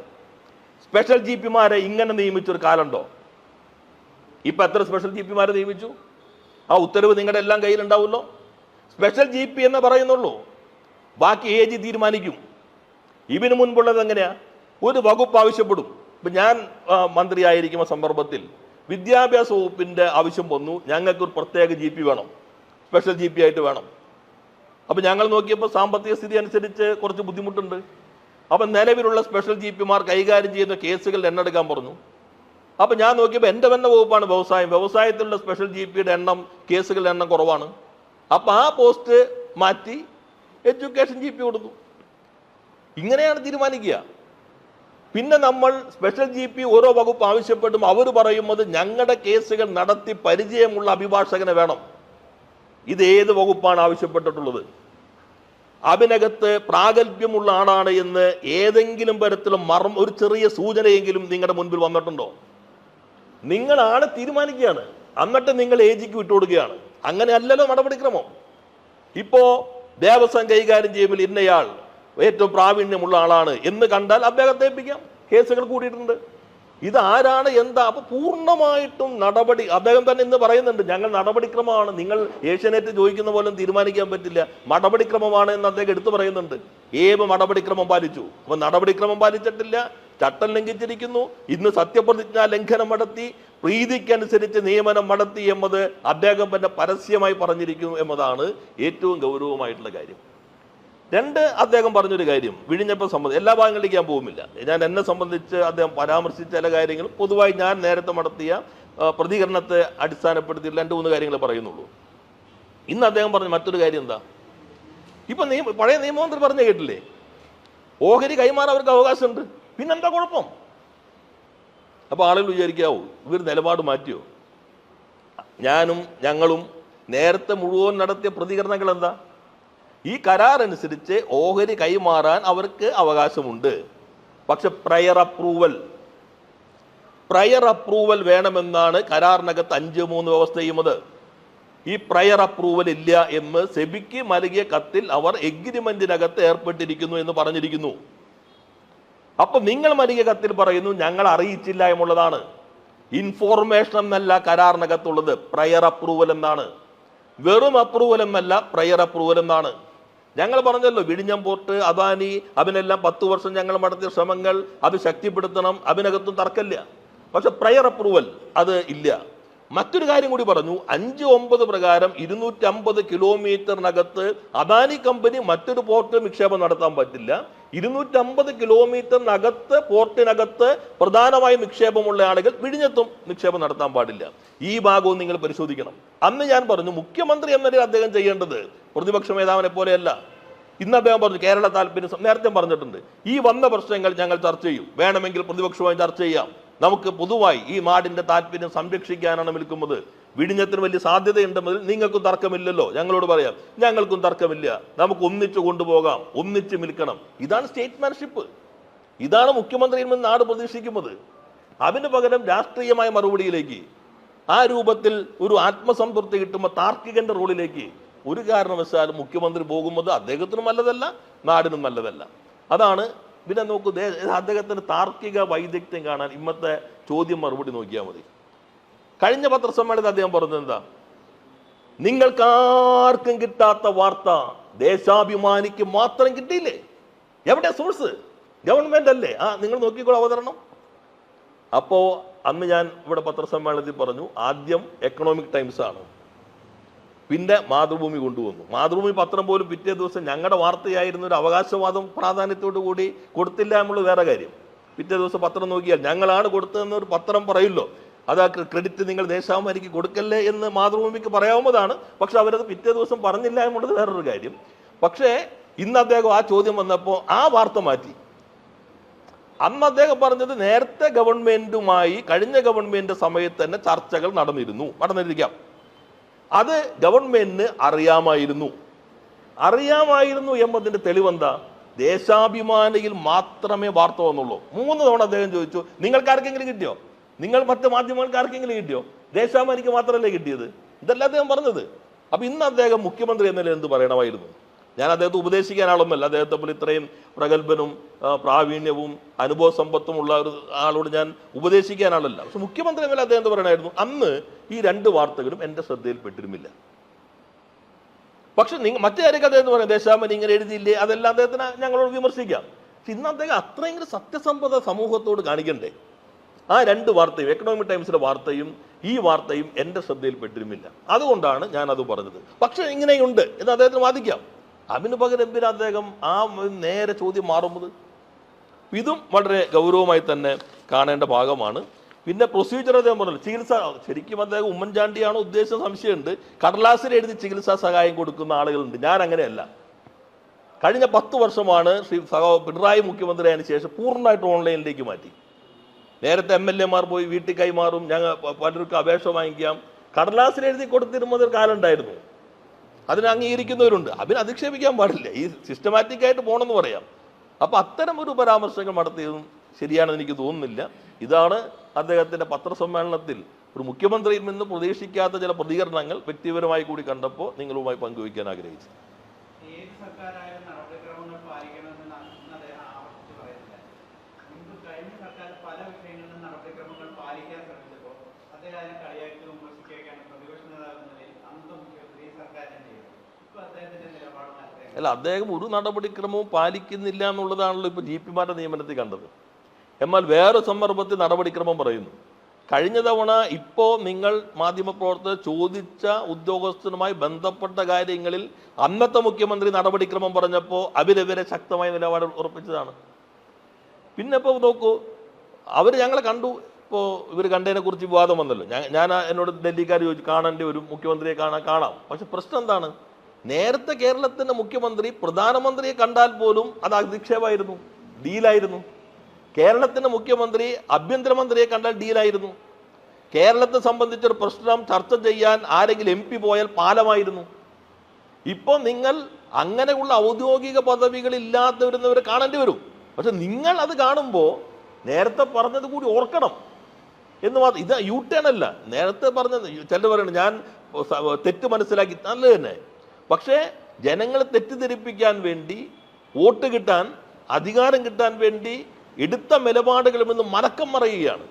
സ്പെഷ്യൽ GP-മാരെ ഇങ്ങനെ നിയമിച്ചൊരു കാലുണ്ടോ? ഇപ്പൊ എത്ര സ്പെഷ്യൽ GP-മാരെ നിയമിച്ചു? ആ ഉത്തരവ് നിങ്ങളുടെ എല്ലാം കയ്യിലുണ്ടാവുമല്ലോ. സ്പെഷ്യൽ GP എന്ന് പറയുന്നുള്ളൂ, ബാക്കി AG തീരുമാനിക്കും. ഇതിനു മുൻപുള്ളത് എങ്ങനെയാ? ഒരു വകുപ്പ് ആവശ്യപ്പെടും. ഇപ്പൊ ഞാൻ മന്ത്രിയായിരിക്കുന്ന സന്ദർഭത്തിൽ വിദ്യാഭ്യാസ വകുപ്പിന്റെ ആവശ്യം വന്നു, ഞങ്ങൾക്കൊരു പ്രത്യേക GP വേണം, സ്പെഷ്യൽ GP ആയിട്ട് വേണം. അപ്പൊ ഞങ്ങൾ നോക്കിയപ്പോൾ സാമ്പത്തിക സ്ഥിതി അനുസരിച്ച് കുറച്ച് ബുദ്ധിമുട്ടുണ്ട്. അപ്പൊ നിലവിലുള്ള സ്പെഷ്യൽ GP-മാർ കൈകാര്യം ചെയ്യുന്ന കേസുകൾ എണ്ണെടുക്കാൻ പറഞ്ഞു. അപ്പൊ ഞാൻ നോക്കിയപ്പോൾ എൻ്റെ തന്നെ വകുപ്പാണ് വ്യവസായത്തിലുള്ള സ്പെഷ്യൽ GP-യുടെ എണ്ണം, കേസുകളുടെ എണ്ണം കുറവാണ്. അപ്പൊ ആ പോസ്റ്റ് മാറ്റി എഡ്യൂക്കേഷൻ GP കൊടുത്തു. ഇങ്ങനെയാണ് തീരുമാനിക്കുക. പിന്നെ നമ്മൾ സ്പെഷ്യൽ GP ഓരോ വകുപ്പ് ആവശ്യപ്പെടും, അവർ പറയുന്നത് ഞങ്ങളുടെ കേസുകൾ നടത്തി പരിചയമുള്ള അഭിഭാഷകനെ വേണം. ഇത് ഏത് വകുപ്പാണ് ആവശ്യപ്പെട്ടിട്ടുള്ളത്? അതിനകത്ത് പ്രാഗൽഭ്യമുള്ള ആളാണ് എന്ന് ഏതെങ്കിലും തരത്തിലും ഒരു ചെറിയ സൂചനയെങ്കിലും നിങ്ങളുടെ മുൻപിൽ വന്നിട്ടുണ്ടോ? നിങ്ങളാണ് തീരുമാനിക്കുകയാണ്, എന്നിട്ട് നിങ്ങൾ AG-ക്ക് വിട്ടുകൊടുക്കുകയാണ്. അങ്ങനെ അല്ലല്ലോ നടപടിക്രമം. ഇപ്പോ ദേവസ്വം കൈകാര്യം ചെയ്യുമ്പോൾ ഇന്നയാൾ ഏറ്റവും പ്രാവീണ്യമുള്ള ആളാണ് എന്ന് കണ്ടാൽ അദ്ദേഹത്തെ ഏൽപ്പിക്കാം. കേസുകൾ കൂടിയിട്ടുണ്ട്. ഇതാരാണ് എന്താ? അപ്പൊ പൂർണ്ണമായിട്ടും നടപടി അദ്ദേഹം തന്നെ ഇന്ന് പറയുന്നുണ്ട്, ഞങ്ങൾ നടപടിക്രമമാണ്, നിങ്ങൾ ഏഷ്യാനെറ്റ് ചോദിക്കുന്ന പോലും തീരുമാനിക്കാൻ പറ്റില്ല, നടപടിക്രമമാണ് എന്ന് അദ്ദേഹം എടുത്തു പറയുന്നുണ്ട്. ഏത് നടപടിക്രമം പാലിച്ചു? അപ്പൊ നടപടിക്രമം പാലിച്ചിട്ടില്ല, ചട്ടം ലംഘിച്ചിരിക്കുന്നു. ഇന്ന് സത്യപ്രതിജ്ഞാ ലംഘനം നടത്തി, പ്രീതിക്കനുസരിച്ച് നിയമനം നടത്തി എന്നത് അദ്ദേഹം തന്നെ പരസ്യമായി പറഞ്ഞിരിക്കുന്നു എന്നതാണ് ഏറ്റവും ഗൗരവമായിട്ടുള്ള കാര്യം. 2, അദ്ദേഹം പറഞ്ഞൊരു കാര്യം വിഴിഞ്ഞപ്പോൾ സംബന്ധിച്ച് എല്ലാ ഭാഗങ്ങളിലേക്ക് ഞാൻ പോകുന്നില്ല. ഞാൻ എന്നെ സംബന്ധിച്ച് അദ്ദേഹം പരാമർശിച്ച ചില കാര്യങ്ങൾ പൊതുവായി ഞാൻ നേരത്തെ നടത്തിയ പ്രതികരണത്തെ അടിസ്ഥാനപ്പെടുത്തി 2-3 കാര്യങ്ങൾ പറയുന്നുള്ളൂ. ഇന്ന് അദ്ദേഹം പറഞ്ഞ മറ്റൊരു കാര്യം എന്താ? ഇപ്പൊ പഴയ നിയമമന്ത്രി പറഞ്ഞു കേട്ടില്ലേ, ഓഹരി കൈമാറാൻ അവർക്ക് അവകാശമുണ്ട്, പിന്നെന്താ കുഴപ്പം? അപ്പൊ ആളുകൾ വിചാരിക്കാവൂ ഇവർ നിലപാട് മാറ്റിയോ? ഞങ്ങളും നേരത്തെ മുഴുവൻ നടത്തിയ പ്രതികരണങ്ങൾ എന്താ? ഈ കരാർ അനുസരിച്ച് ഓഹരി കൈമാറാൻ അവർക്ക് അവകാശമുണ്ട്, പക്ഷെ പ്രയർ അപ്രൂവൽ വേണമെന്നാണ് കരാറിനകത്ത് 5(3) വ്യവസ്ഥ ചെയ്യുന്നത്. ഈ പ്രയർ അപ്രൂവൽ ഇല്ല എന്ന് സെബിക്ക് നൽകിയ കത്തിൽ അവർ എഗ്രിമെന്റിനകത്ത് ഏർപ്പെട്ടിരിക്കുന്നു എന്ന് പറഞ്ഞിരിക്കുന്നു. അപ്പൊ നിങ്ങൾ നൽകിയ കത്തിൽ പറയുന്നു ഞങ്ങൾ അറിയിച്ചില്ല എന്നുള്ളതാണ്. ഇൻഫോർമേഷൻ എന്നല്ല കരാറിനകത്തുള്ളത്, പ്രയർ അപ്രൂവൽ എന്നാണ്. വെറും അപ്രൂവൽ എന്നല്ല, പ്രയർ അപ്രൂവൽ എന്നാണ്. ഞങ്ങൾ പറഞ്ഞല്ലോ, വിഴിഞ്ഞം പോർട്ട്, അദാനി, അതിനെല്ലാം 10 വർഷം ഞങ്ങൾ നടത്തിയ ശ്രമങ്ങൾ, അത് ശക്തിപ്പെടുത്തണം, അതിനകത്തും തർക്കമില്ല. പക്ഷെ പ്രയർ അപ്രൂവൽ അത് ഇല്ല. മറ്റൊരു കാര്യം കൂടി പറഞ്ഞു, 5.9 പ്രകാരം 250 കിലോമീറ്ററിനകത്ത് അദാനി കമ്പനി മറ്റൊരു പോർട്ട് നിക്ഷേപം നടത്താൻ പറ്റില്ല. 250 കിലോമീറ്ററിനകത്ത് പോർട്ടിനകത്ത് പ്രധാനമായും നിക്ഷേപമുള്ള ആളുകൾ വിഴിഞ്ഞത്തും നിക്ഷേപം നടത്താൻ പാടില്ല. ഈ ഭാഗവും നിങ്ങൾ പരിശോധിക്കണം. അന്ന് ഞാൻ പറഞ്ഞു, മുഖ്യമന്ത്രി എന്ന നിലയിൽ അദ്ദേഹം ചെയ്യേണ്ടത് പ്രതിപക്ഷ മേധാവിനെ പോലെയല്ല. ഇന്ന് അദ്ദേഹം പറഞ്ഞു കേരള താല്പര്യം, നേരത്തെ പറഞ്ഞിട്ടുണ്ട്, ഈ വന്ന പ്രശ്നങ്ങൾ ഞങ്ങൾ ചർച്ച ചെയ്യും, വേണമെങ്കിൽ പ്രതിപക്ഷവുമായി ചർച്ച ചെയ്യാം, നമുക്ക് പൊതുവായി ഈ നാടിന്റെ താല്പര്യം സംരക്ഷിക്കാനാണ് നിൽക്കുന്നത്, വിഴിഞ്ഞത്തിന് വലിയ സാധ്യതയുണ്ടെന്നതിൽ നിങ്ങൾക്കും തർക്കമില്ലല്ലോ, ഞങ്ങളോട് പറയാം, ഞങ്ങൾക്കും തർക്കമില്ല, നമുക്ക് ഒന്നിച്ചു കൊണ്ടുപോകാം, ഒന്നിച്ച് നിൽക്കണം. ഇതാണ് സ്റ്റേറ്റ്മാൻഷിപ്പ്, ഇതാണ് മുഖ്യമന്ത്രിയിൽ നിന്ന് നാട് പ്രതീക്ഷിക്കുന്നത്. അതിന് പകരം രാഷ്ട്രീയമായ മറുപടിയിലേക്ക്, ആ രൂപത്തിൽ ഒരു ആത്മസംതൃപ്തി കിട്ടുമ്പോൾ താർക്കികന്റെ റോളിലേക്ക് ഒരു കാരണവശാലും മുഖ്യമന്ത്രി പോകുന്നത് അദ്ദേഹത്തിനും നല്ലതല്ല, നാടിനും നല്ലതല്ല. അതാണ്. പിന്നെ നോക്കൂ, അദ്ദേഹത്തിന് താർക്കിക വൈദഗ്ധ്യം കാണാൻ ഇന്നത്തെ ചോദ്യം മറുപടി നോക്കിയാൽ മതി. കഴിഞ്ഞ പത്രസമ്മേളനത്തിൽ അദ്ദേഹം പറഞ്ഞത് എന്താ? നിങ്ങൾക്കാർക്കും കിട്ടാത്ത വാർത്ത ദേശാഭിമാനിക്ക് മാത്രം കിട്ടിയില്ലേ? എവിടെ സോഴ്സ്? ഗവൺമെന്റ് അല്ലേ? നിങ്ങൾ നോക്കിക്കോളൂ അവതരണം. അപ്പോ അന്ന് ഞാൻ ഇവിടെ പത്രസമ്മേളനത്തിൽ പറഞ്ഞു, ആദ്യം എക്കണോമിക് ടൈംസ് ആണ്, പിന്നെ മാതൃഭൂമി കൊണ്ടുവന്നു. മാതൃഭൂമി പത്രം പോലും പിറ്റേ ദിവസം ഞങ്ങളുടെ വാർത്തയായിരുന്ന ഒരു അവകാശവാദം പ്രാധാന്യത്തോടു കൂടി കൊടുത്തില്ല എന്നുള്ളത് വേറെ കാര്യം. പിറ്റേ ദിവസം പത്രം നോക്കിയാൽ ഞങ്ങളാണ് കൊടുത്തതെന്ന് ഒരു പത്രം പറയില്ലോ, അത് ആ ക്രെഡിറ്റ് നിങ്ങൾ ദേശാഭിമാനിക്ക് കൊടുക്കല്ലേ എന്ന് മാതൃഭൂമിക്ക് പറയാവുന്നതാണ്. പക്ഷെ അവരത് പിറ്റേ ദിവസം പറഞ്ഞില്ല എന്നുള്ളത് വേറൊരു കാര്യം. പക്ഷേ ഇന്ന് അദ്ദേഹം ആ ചോദ്യം വന്നപ്പോൾ ആ വാർത്ത മാറ്റി. അന്ന് അദ്ദേഹം പറഞ്ഞത് നേരത്തെ ഗവൺമെന്റുമായി കഴിഞ്ഞ ഗവൺമെന്റ് സമയത്ത് തന്നെ ചർച്ചകൾ നടന്നിരിക്കാം, അത് ഗവൺമെന്റിന് അറിയാമായിരുന്നു എന്നതിന്റെ തെളിവെന്താ? ദേശാഭിമാനിയിൽ മാത്രമേ വാർത്ത വന്നുള്ളൂ. 3 തവണ അദ്ദേഹം ചോദിച്ചു, നിങ്ങൾക്കാർക്കെങ്കിലും കിട്ടിയോ? നിങ്ങൾ മറ്റ് മാധ്യമങ്ങൾക്കാർക്കെങ്കിലും കിട്ടിയോ? ദേശാഭിമാനിക്ക് മാത്രമല്ലേ കിട്ടിയത്? ഇതല്ല അദ്ദേഹം പറഞ്ഞത്. അപ്പൊ ഇന്ന് അദ്ദേഹം മുഖ്യമന്ത്രി എന്ന നിലയിൽ എന്ത് പറയണമായിരുന്നു? ഞാൻ അദ്ദേഹത്തെ ഉപദേശിക്കാൻ ആളൊന്നുമല്ല, അദ്ദേഹത്തെ പോലെ ഇത്രയും പ്രഗത്ഭനും പ്രാവീണ്യവും അനുഭവ സമ്പത്തും ഉള്ള ഒരു ആളോട് ഞാൻ ഉപദേശിക്കാൻ ആളല്ല. പക്ഷെ മുഖ്യമന്ത്രി എന്ന അദ്ദേഹം എന്ത് പറയണമായിരുന്നു? അന്ന് ഈ 2 വാർത്തകളും എൻ്റെ ശ്രദ്ധയിൽപ്പെട്ടിരുന്നില്ല. പക്ഷെ മറ്റു കാര്യമൊക്കെ അദ്ദേഹം പറയാം, ദേശാഭിമാനി ഇങ്ങനെ എഴുതിയില്ലേ, അതെല്ലാം അദ്ദേഹത്തിന് ഞങ്ങളോട് വിമർശിക്കാം. പക്ഷെ ഇന്ന് അദ്ദേഹം അത്രയെങ്കിലും സത്യസന്ധത സമൂഹത്തോട് കാണിക്കണ്ടേ? ആ 2 വാർത്തയും, എക്കണോമിക് ടൈംസിലെ വാർത്തയും ഈ വാർത്തയും എൻ്റെ ശ്രദ്ധയിൽപ്പെട്ടിരുന്നില്ല. അതുകൊണ്ടാണ് ഞാൻ അത് പറഞ്ഞത്. പക്ഷെ ഇങ്ങനെയുണ്ട് എന്ന് അദ്ദേഹത്തിന് വാദിക്കാം. അതിന് പകരം എന്തിനാ അദ്ദേഹം ആ നേരെ ചോദ്യം മാറുന്നത്? ഇതും വളരെ ഗൗരവമായി തന്നെ കാണേണ്ട ഭാഗമാണ്. പിന്നെ പ്രൊസീജിയർ അദ്ദേഹം പറഞ്ഞല്ലോ, ചികിത്സ, ശരിക്കും അദ്ദേഹം ഉമ്മൻചാണ്ടിയാണോ ഉദ്ദേശിച്ച സംശയമുണ്ട്. കടലാസിൽ എഴുതി ചികിത്സാ സഹായം കൊടുക്കുന്ന ആളുകളുണ്ട്. ഞാൻ അങ്ങനെയല്ല. കഴിഞ്ഞ 10 വർഷമാണ് പിണറായി മുഖ്യമന്ത്രിയായതിനു ശേഷം പൂർണ്ണമായിട്ട് ഓൺലൈനിലേക്ക് മാറ്റി. നേരത്തെ MLA-മാർ പോയി വീട്ടിൽ കൈമാറും, ഞങ്ങൾ പലർക്കും അപേക്ഷ വാങ്ങിക്കാം, കടലാസിൽ എഴുതി കൊടുത്തിരുന്നത് ഒരു കാലം ഉണ്ടായിരുന്നു. അതിനെ അംഗീകരിക്കുന്നവരുണ്ട്, അതിന് അധിക്ഷേപിക്കാൻ പാടില്ല, ഈ സിസ്റ്റമാറ്റിക് ആയിട്ട് പോകണമെന്ന് പറയാം. അപ്പൊ അത്തരം ഒരു പരാമർശങ്ങൾ നടത്തിയതും ശരിയാണെന്ന് എനിക്ക് തോന്നുന്നില്ല. ഇതാണ് അദ്ദേഹത്തിന്റെ പത്രസമ്മേളനത്തിൽ ഒരു മുഖ്യമന്ത്രിയിൽ നിന്ന് പ്രതീക്ഷിക്കാത്ത ചില പ്രതികരണങ്ങൾ വ്യക്തിപരമായി കൂടി കണ്ടപ്പോൾ നിങ്ങളുമായി പങ്കുവയ്ക്കാൻ ആഗ്രഹിച്ചു. അല്ല, അദ്ദേഹം ഒരു നടപടിക്രമവും പാലിക്കുന്നില്ല എന്നുള്ളതാണല്ലോ ഇപ്പോൾ GP-മാരുടെ നിയമനത്തിൽ കണ്ടത്. എന്നാൽ വേറെ സന്ദർഭത്തിൽ നടപടിക്രമം പറയുന്നു. കഴിഞ്ഞ തവണ ഇപ്പോൾ നിങ്ങൾ മാധ്യമപ്രവർത്തകർ ചോദിച്ച ഉദ്യോഗസ്ഥനുമായി ബന്ധപ്പെട്ട കാര്യങ്ങളിൽ അന്നത്തെ മുഖ്യമന്ത്രി നടപടിക്രമം പറഞ്ഞപ്പോൾ അവരെവരെ ശക്തമായ നിലപാട് ഉറപ്പിച്ചതാണ്. പിന്നെ ഇപ്പോൾ നോക്കൂ, അവർ ഞങ്ങളെ കണ്ടു, ഇപ്പോൾ ഇവർ കണ്ടതിനെ കുറിച്ച് വിവാദം വന്നല്ലോ. ഞാൻ എന്നോട് ഡൽഹിക്കാർ ചോദിച്ചു, കാണേണ്ട ഒരു മുഖ്യമന്ത്രിയെ കാണാം. പക്ഷെ പ്രശ്നം എന്താണ്? നേരത്തെ കേരളത്തിന്റെ മുഖ്യമന്ത്രി പ്രധാനമന്ത്രിയെ കണ്ടാൽ പോലും അത് അധിക്ഷേപമായിരുന്നു, ഡീലായിരുന്നു. കേരളത്തിന്റെ മുഖ്യമന്ത്രി ആഭ്യന്തരമന്ത്രിയെ കണ്ടാൽ ഡീലായിരുന്നു. കേരളത്തെ സംബന്ധിച്ചൊരു പ്രശ്നം ചർച്ച ചെയ്യാൻ ആരെങ്കിലും MP പോയാൽ പാലമായിരുന്നു. ഇപ്പോൾ നിങ്ങൾ അങ്ങനെയുള്ള ഔദ്യോഗിക പദവികൾ ഇല്ലാതെ വരുന്നവരെ കാണേണ്ടി വരും. പക്ഷെ നിങ്ങൾ അത് കാണുമ്പോൾ നേരത്തെ പറഞ്ഞത് കൂടി ഓർക്കണം എന്ന് മാത്രം. ഇത് U-turn അല്ല, നേരത്തെ പറഞ്ഞത്. ചിലർ പറയണം ഞാൻ തെറ്റ് മനസ്സിലാക്കി, നല്ലത് തന്നെ. പക്ഷേ ജനങ്ങളെ തെറ്റിദ്ധരിപ്പിക്കാൻ വേണ്ടി, വോട്ട് കിട്ടാൻ, അധികാരം കിട്ടാൻ വേണ്ടി എടുത്ത നിലപാടുകളിൽ നിന്ന് മലക്കം മറയുകയാണ്.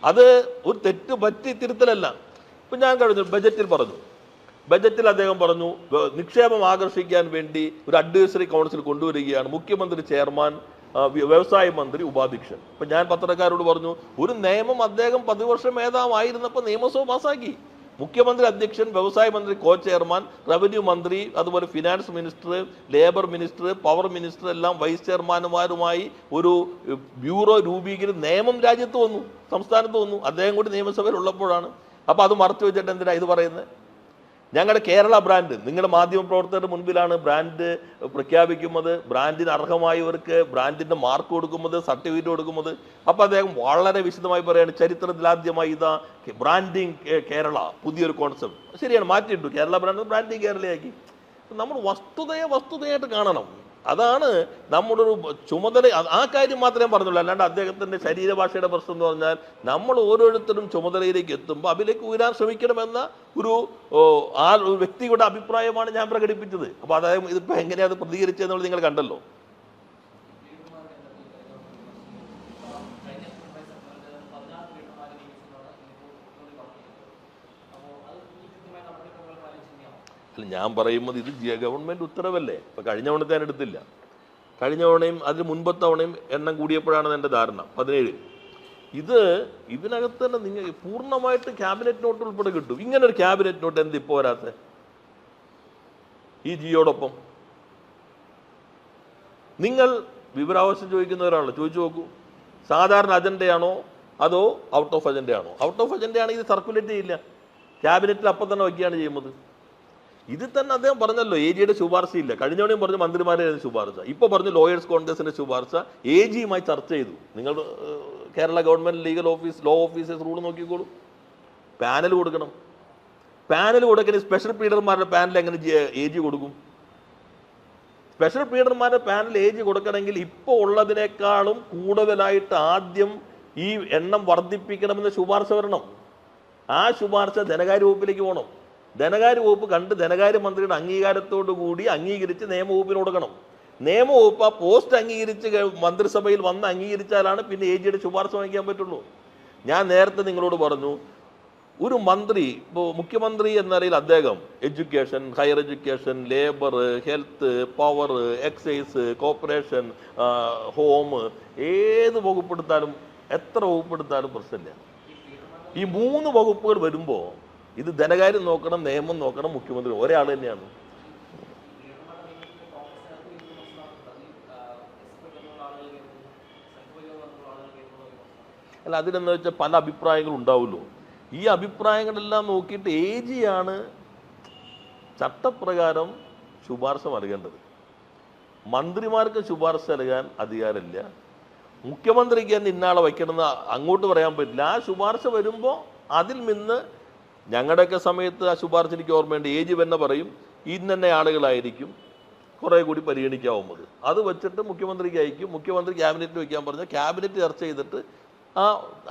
അത് ഒരു തെറ്റ് പറ്റി തിരുത്തലല്ല. ഇപ്പം ഞാൻ കഴിഞ്ഞു ബജറ്റിൽ പറഞ്ഞു, ബജറ്റിൽ അദ്ദേഹം പറഞ്ഞു നിക്ഷേപം ആകർഷിക്കാൻ വേണ്ടി ഒരു അഡ്വൈസറി കൗൺസിൽ കൊണ്ടുവരികയാണ്, മുഖ്യമന്ത്രി ചെയർമാൻ, വ്യവസായ മന്ത്രി ഉപാധ്യക്ഷൻ. അപ്പൊ ഞാൻ പത്രക്കാരോട് പറഞ്ഞു, ഒരു നിയമം അദ്ദേഹം 10 വർഷം മേധാവായിരുന്നപ്പോൾ നിയമസഭ പാസാക്കി. മുഖ്യമന്ത്രി അധ്യക്ഷൻ, വ്യവസായ മന്ത്രി കോ ചെയർമാൻ, റവന്യൂ മന്ത്രി, അതുപോലെ finance minister, labour minister, power minister എല്ലാം വൈസ് ചെയർമാനുമാരുമായി ഒരു ബ്യൂറോ രൂപീകരിച്ച് നിയമം രാജ്യത്ത് വന്നു, സംസ്ഥാനത്ത് വന്നു. അദ്ദേഹം കൂടി നിയമസഭയിൽ ഉള്ളപ്പോഴാണ്. അപ്പോൾ അത് മറച്ചു വെച്ചിട്ട് എന്തിനാ ഇത് പറയുന്നത്? ഞങ്ങളുടെ കേരള ബ്രാൻഡ്, നിങ്ങളുടെ മാധ്യമ പ്രവർത്തകരുടെ മുൻപിലാണ് ബ്രാൻഡ് പ്രഖ്യാപിക്കുന്നത്, ബ്രാൻഡിന് അർഹമായവർക്ക് ബ്രാൻഡിന്റെ മാർക്ക് കൊടുക്കുന്നത്, സർട്ടിഫിക്കറ്റ് കൊടുക്കുന്നത്. അപ്പോൾ അദ്ദേഹം വളരെ വിശദമായി പറയാണ്, ചരിത്രത്തിലാദ്യമായി ഇതാ ബ്രാൻഡിങ് കേരള, പുതിയൊരു കോൺസെപ്റ്റ്. ശരിയാണ്, മാറ്റിയിട്ടു, കേരള ബ്രാൻഡ് ബ്രാൻഡിങ് കേരളയാക്കി. നമ്മൾ വസ്തുതയായിട്ട് കാണണം. അതാണ് നമ്മുടെ ഒരു ചുമതല. ആ കാര്യം മാത്രമേ പറഞ്ഞുള്ളൂ. അല്ലാണ്ട് അദ്ദേഹത്തിൻ്റെ ശരീരഭാഷയുടെ പ്രശ്നം എന്ന് പറഞ്ഞാൽ നമ്മൾ ഓരോരുത്തരും ചുമതലയിലേക്ക് എത്തുമ്പോൾ അതിലേക്ക് ഉയരാൻ ശ്രമിക്കണമെന്ന ഒരു വ്യക്തിയുടെ അഭിപ്രായമാണ് ഞാൻ പ്രകടിപ്പിച്ചത്. അപ്പോൾ അതായത് ഇതിപ്പോൾ എങ്ങനെയാണ് അത് പ്രതികരിച്ചതെന്നുള്ളത് നിങ്ങൾ കണ്ടല്ലോ. ഞാൻ പറയുന്നത് ഇത് ഗവൺമെൻറ് ഉത്തരവല്ലേ. ഇപ്പം കഴിഞ്ഞ തവണത്തെ ഞാൻ എടുത്തില്ല, കഴിഞ്ഞ തവണയും അതിന് മുൻപത്തെ തവണയും എണ്ണം കൂടിയപ്പോഴാണ് എൻ്റെ ധാരണ 17. ഇതിനകത്ത് തന്നെ നിങ്ങൾ പൂർണ്ണമായിട്ട് ക്യാബിനറ്റ് നോട്ട് ഉൾപ്പെടെ കിട്ടും. ഇങ്ങനെ ഒരു ക്യാബിനറ്റ് നോട്ട് എന്ത് ഇപ്പോൾ വരാത്ത ഈ ജിയോടൊപ്പം? നിങ്ങൾ വിവരാവകാശം ചോദിക്കുന്നവരാണല്ലോ, ചോദിച്ചു നോക്കൂ. സാധാരണ അജണ്ടയാണോ അതോ ഔട്ട് ഓഫ് അജണ്ടയാണോ? ഔട്ട് ഓഫ് അജണ്ടയാണെങ്കിൽ ഇത് സർക്കുലേറ്റ് ചെയ്യില്ല, ക്യാബിനറ്റിൽ അപ്പം തന്നെ വയ്ക്കുകയാണ് ചെയ്യുന്നത്. ഇതിൽ തന്നെ അദ്ദേഹം പറഞ്ഞല്ലോ എ ജിയുടെ ശുപാർശയില്ല. കഴിഞ്ഞവണയും പറഞ്ഞു മന്ത്രിമാരെ ശുപാർശ, ഇപ്പോൾ പറഞ്ഞു ലോയേഴ്സ് കോൺഗ്രസിന്റെ ശുപാർശ എ ജിയുമായി ചർച്ച ചെയ്തു. നിങ്ങൾ Kerala government legal office law officers rule നോക്കിക്കോളൂ. പാനൽ കൊടുക്കണം. പാനൽ കൊടുക്കണേ സ്പെഷ്യൽ പ്ലീഡർമാരുടെ പാനൽ എങ്ങനെ എ ജി കൊടുക്കും? സ്പെഷ്യൽ പ്ലീഡർമാരുടെ പാനൽ എ ജി കൊടുക്കണമെങ്കിൽ ഇപ്പോൾ ഉള്ളതിനേക്കാളും കൂടുതലായിട്ട് ആദ്യം ഈ എണ്ണം വർദ്ധിപ്പിക്കണമെന്ന് ശുപാർശ വരണം. ആ ശുപാർശ ധനകാര്യ വകുപ്പിലേക്ക് പോകണം. ധനകാര്യ വകുപ്പ് കണ്ട് ധനകാര്യ മന്ത്രിയുടെ അംഗീകാരത്തോടു കൂടി അംഗീകരിച്ച് നിയമവകുപ്പിന് കൊടുക്കണം. നിയമവകുപ്പ് ആ പോസ്റ്റ് അംഗീകരിച്ച് മന്ത്രിസഭയിൽ വന്ന് അംഗീകരിച്ചാലാണ് പിന്നെ എ ജിയുടെ ശുപാർശ വാങ്ങിക്കാൻ പറ്റുള്ളൂ. ഞാൻ നേരത്തെ നിങ്ങളോട് പറഞ്ഞു, ഒരു മന്ത്രി, ഇപ്പോൾ മുഖ്യമന്ത്രി എന്ന നിലയിൽ അദ്ദേഹം education, higher education, labour, health, power, excise, corporation, home, ഏത് വകുപ്പെടുത്താലും എത്ര വകുപ്പെടുത്താലും പ്രശ്നമില്ല. ഈ 3 വകുപ്പുകൾ വരുമ്പോൾ ഇത് ധനകാര്യം നോക്കണം, നിയമം നോക്കണം, മുഖ്യമന്ത്രി ഒരാൾ തന്നെയാണ്. അല്ല, അതിനെന്ന് വെച്ചാൽ പല അഭിപ്രായങ്ങൾ ഉണ്ടാവുമല്ലോ. ഈ അഭിപ്രായങ്ങളെല്ലാം നോക്കിയിട്ട് എ ജിയാണ് ചട്ടപ്രകാരം ശുപാർശ നൽകേണ്ടത്. മന്ത്രിമാർക്ക് ശുപാർശ നൽകാൻ അധികാരമില്ല. മുഖ്യമന്ത്രിക്ക് തന്നെ ഇന്നാളെ വയ്ക്കണമെന്ന് അങ്ങോട്ട് പറയാൻ പറ്റില്ല. ആ ശുപാർശ വരുമ്പോൾ അതിൽ നിന്ന് ഞങ്ങളുടെയൊക്കെ സമയത്ത് ആ ശുപാർശ എനിക്ക് ഓർമ്മയുണ്ട്, എ ജി തന്നെ പറയും ഇന്നെ ആളുകളായിരിക്കും കുറേ കൂടി പരിഗണിക്കാവുന്നത്. അത് വെച്ചിട്ട് മുഖ്യമന്ത്രിക്ക് അയക്കും. മുഖ്യമന്ത്രി ക്യാബിനറ്റ് വയ്ക്കാൻ പറഞ്ഞാൽ ക്യാബിനറ്റ് ചർച്ച ചെയ്തിട്ട്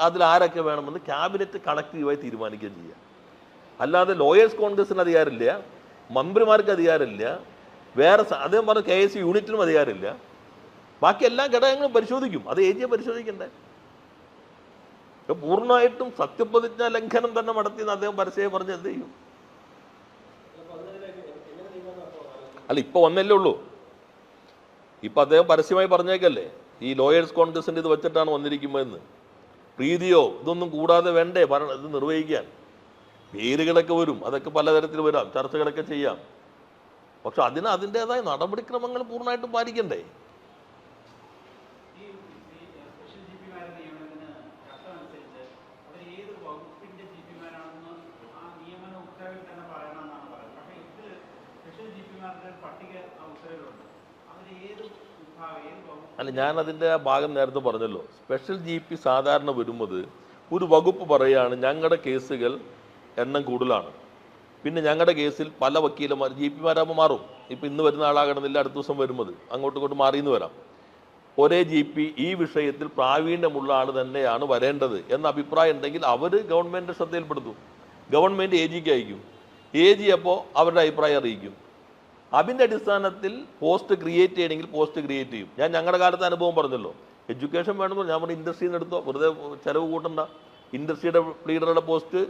അതിൽ ആരൊക്കെ വേണമെന്ന് ക്യാബിനറ്റ് കളക്റ്റീവായി തീരുമാനിക്കുകയും ചെയ്യാം. അല്ലാതെ ലോയേഴ്സ് കോൺഗ്രസിന് അധികാരമില്ല, മന്ത്രിമാർക്ക് അധികാരമില്ല, വേറെ അദ്ദേഹം പറഞ്ഞ KS യൂണിറ്റിനും അധികാരമില്ല. ബാക്കി എല്ലാ ഘടകങ്ങളും പരിശോധിക്കും. അത് എ ജിയെ പരിശോധിക്കണ്ടേ? പൂർണ്ണമായിട്ടും സത്യപ്രതിജ്ഞ ലംഘനം തന്നെ നടത്തിയെന്ന് അദ്ദേഹം പരസ്യമായി പറഞ്ഞ് എന്ത് ചെയ്യും? അല്ല, ഇപ്പൊ വന്നല്ലേ ഉള്ളൂ. ഇപ്പൊ അദ്ദേഹം പരസ്യമായി പറഞ്ഞേക്കല്ലേ ഈ ലോയേഴ്സ് കോൺഗ്രസിന്റെ ഇത് വെച്ചിട്ടാണ് വന്നിരിക്കുമ്പോൾ എന്ന്. പ്രീതിയോ ഇതൊന്നും കൂടാതെ വേണ്ടേ ഇത് നിർവഹിക്കാൻ? പേരുകളൊക്കെ വരും, അതൊക്കെ പലതരത്തിൽ വരാം, ചർച്ചകളൊക്കെ ചെയ്യാം. പക്ഷെ അതിന് അതിൻ്റെതായ നടപടിക്രമങ്ങൾ പൂർണ്ണമായിട്ടും പാലിക്കണ്ടേ? അല്ല, ഞാൻ അതിൻ്റെ ഭാഗം നേരത്തെ പറഞ്ഞല്ലോ. സ്പെഷ്യൽ GP സാധാരണ വരുന്നത് ഒരു വകുപ്പ് പറയുകയാണ് ഞങ്ങളുടെ കേസുകൾ എണ്ണം കൂടുതലാണ്, പിന്നെ ഞങ്ങളുടെ കേസിൽ പല വക്കീലന്മാർ GP-മാരാകുമ്പോൾ മാറും. ഇപ്പം ഇന്ന് വരുന്ന ആളാകണമെന്നില്ല, അടുത്ത ദിവസം വരുന്നത് അങ്ങോട്ടും ഇങ്ങോട്ടും മാറിയെന്ന് വരാം. ഒരേ GP ഈ വിഷയത്തിൽ പ്രാവീണ്യമുള്ള ആൾ തന്നെയാണ് വരേണ്ടത് എന്ന അഭിപ്രായം ഉണ്ടെങ്കിൽ അവർ ഗവൺമെൻറ് ശ്രദ്ധയിൽപ്പെടുത്തും. ഗവൺമെൻറ് AG ക്ക് അയക്കും. AG അപ്പോൾ അവരുടെ അഭിപ്രായം അറിയിക്കും. അതിൻ്റെ അടിസ്ഥാനത്തിൽ പോസ്റ്റ് ക്രിയേറ്റ് ചെയ്യണമെങ്കിൽ പോസ്റ്റ് ക്രിയേറ്റ് ചെയ്യും. ഞാൻ ഞങ്ങളുടെ കാലത്തെ അനുഭവം പറഞ്ഞല്ലോ. എഡ്യൂക്കേഷൻ വേണമെന്നോ ഞാൻ പറഞ്ഞു ഇൻഡസ്ട്രിയിൽ നിന്ന് എടുത്തോ, വെറുതെ ചിലവ് കൂട്ടണ്ട. ഇൻഡസ്ട്രിയുടെ ലീഡറുടെ പോസ്റ്റ്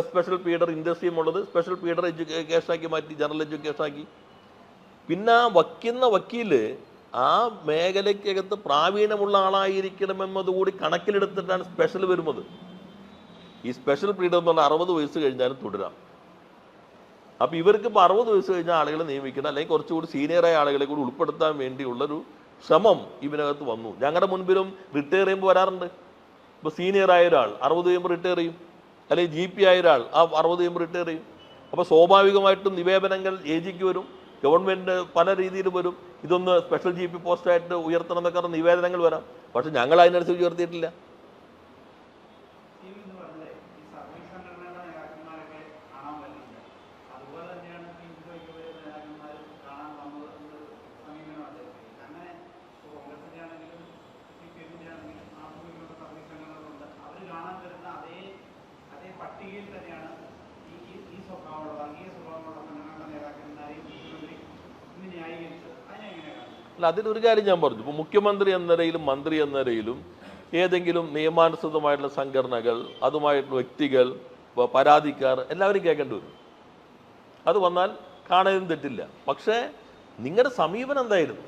സ്പെഷ്യൽ ഫീഡർ ഇൻഡസ്ട്രിയും ഉള്ളത് സ്പെഷ്യൽ ഫീഡർ എഡ്യൂക്കേഷനാക്കി മാറ്റി, ജനറൽ എഡ്യൂക്കേഷനാക്കി. പിന്നെ ആ വക്കീല് ആ മേഖലയ്ക്കകത്ത് പ്രാവീണ്യമുള്ള ആളായിരിക്കണമെന്നതുകൂടി കണക്കിലെടുത്തിട്ടാണ് സ്പെഷ്യൽ വരുന്നത്. ഈ സ്പെഷ്യൽ ഫീഡർ എന്ന് പറഞ്ഞാൽ 60 വയസ്സ് കഴിഞ്ഞാലും തുടരാം. അപ്പോൾ ഇവർക്ക് ഇപ്പോൾ 60 വയസ്സ് കഴിഞ്ഞ ആളുകളെ നിയമിക്കണം, അല്ലെങ്കിൽ കുറച്ചുകൂടി സീനിയറായ ആളുകളെ കൂടി ഉൾപ്പെടുത്താൻ വേണ്ടിയുള്ളൊരു ശ്രമം ഇതിനകത്ത് വന്നു. ഞങ്ങളുടെ മുൻപിലും റിട്ടയർ ചെയ്യുമ്പോൾ വരാറുണ്ട്. ഇപ്പോൾ സീനിയറായ ഒരാൾ 60 കഴിയുമ്പോൾ റിട്ടയർ ചെയ്യും, അല്ലെങ്കിൽ GP ആയ ഒരാൾ ആ 60 കഴിയുമ്പോൾ റിട്ടയർ ചെയ്യും. അപ്പോൾ സ്വാഭാവികമായിട്ടും നിവേദനങ്ങൾ AGക്ക് വരും, ഗവൺമെൻറ് പല രീതിയിൽ വരും. ഇതൊന്ന് സ്പെഷ്യൽ GP പോസ്റ്റായിട്ട് ഉയർത്തണം എന്നൊക്കെ പറഞ്ഞ നിവേദനങ്ങൾ വരാം. പക്ഷെ ഞങ്ങൾ അതിനനുസരിച്ച് ഉയർത്തിയിട്ടില്ല. അല്ല, അതിലൊരു കാര്യം ഞാൻ പറഞ്ഞു. ഇപ്പോൾ മുഖ്യമന്ത്രി എന്ന നിലയിലും മന്ത്രി എന്ന നിലയിലും ഏതെങ്കിലും നിയമാനുസൃതമായിട്ടുള്ള സംഘടനകൾ, അതുമായിട്ടുള്ള വ്യക്തികൾ, പരാതിക്കാർ എല്ലാവരും കേൾക്കേണ്ടി വരും. അത് വന്നാൽ കാണാനും തെറ്റില്ല. പക്ഷേ നിങ്ങളുടെ സമീപനം എന്തായിരുന്നു?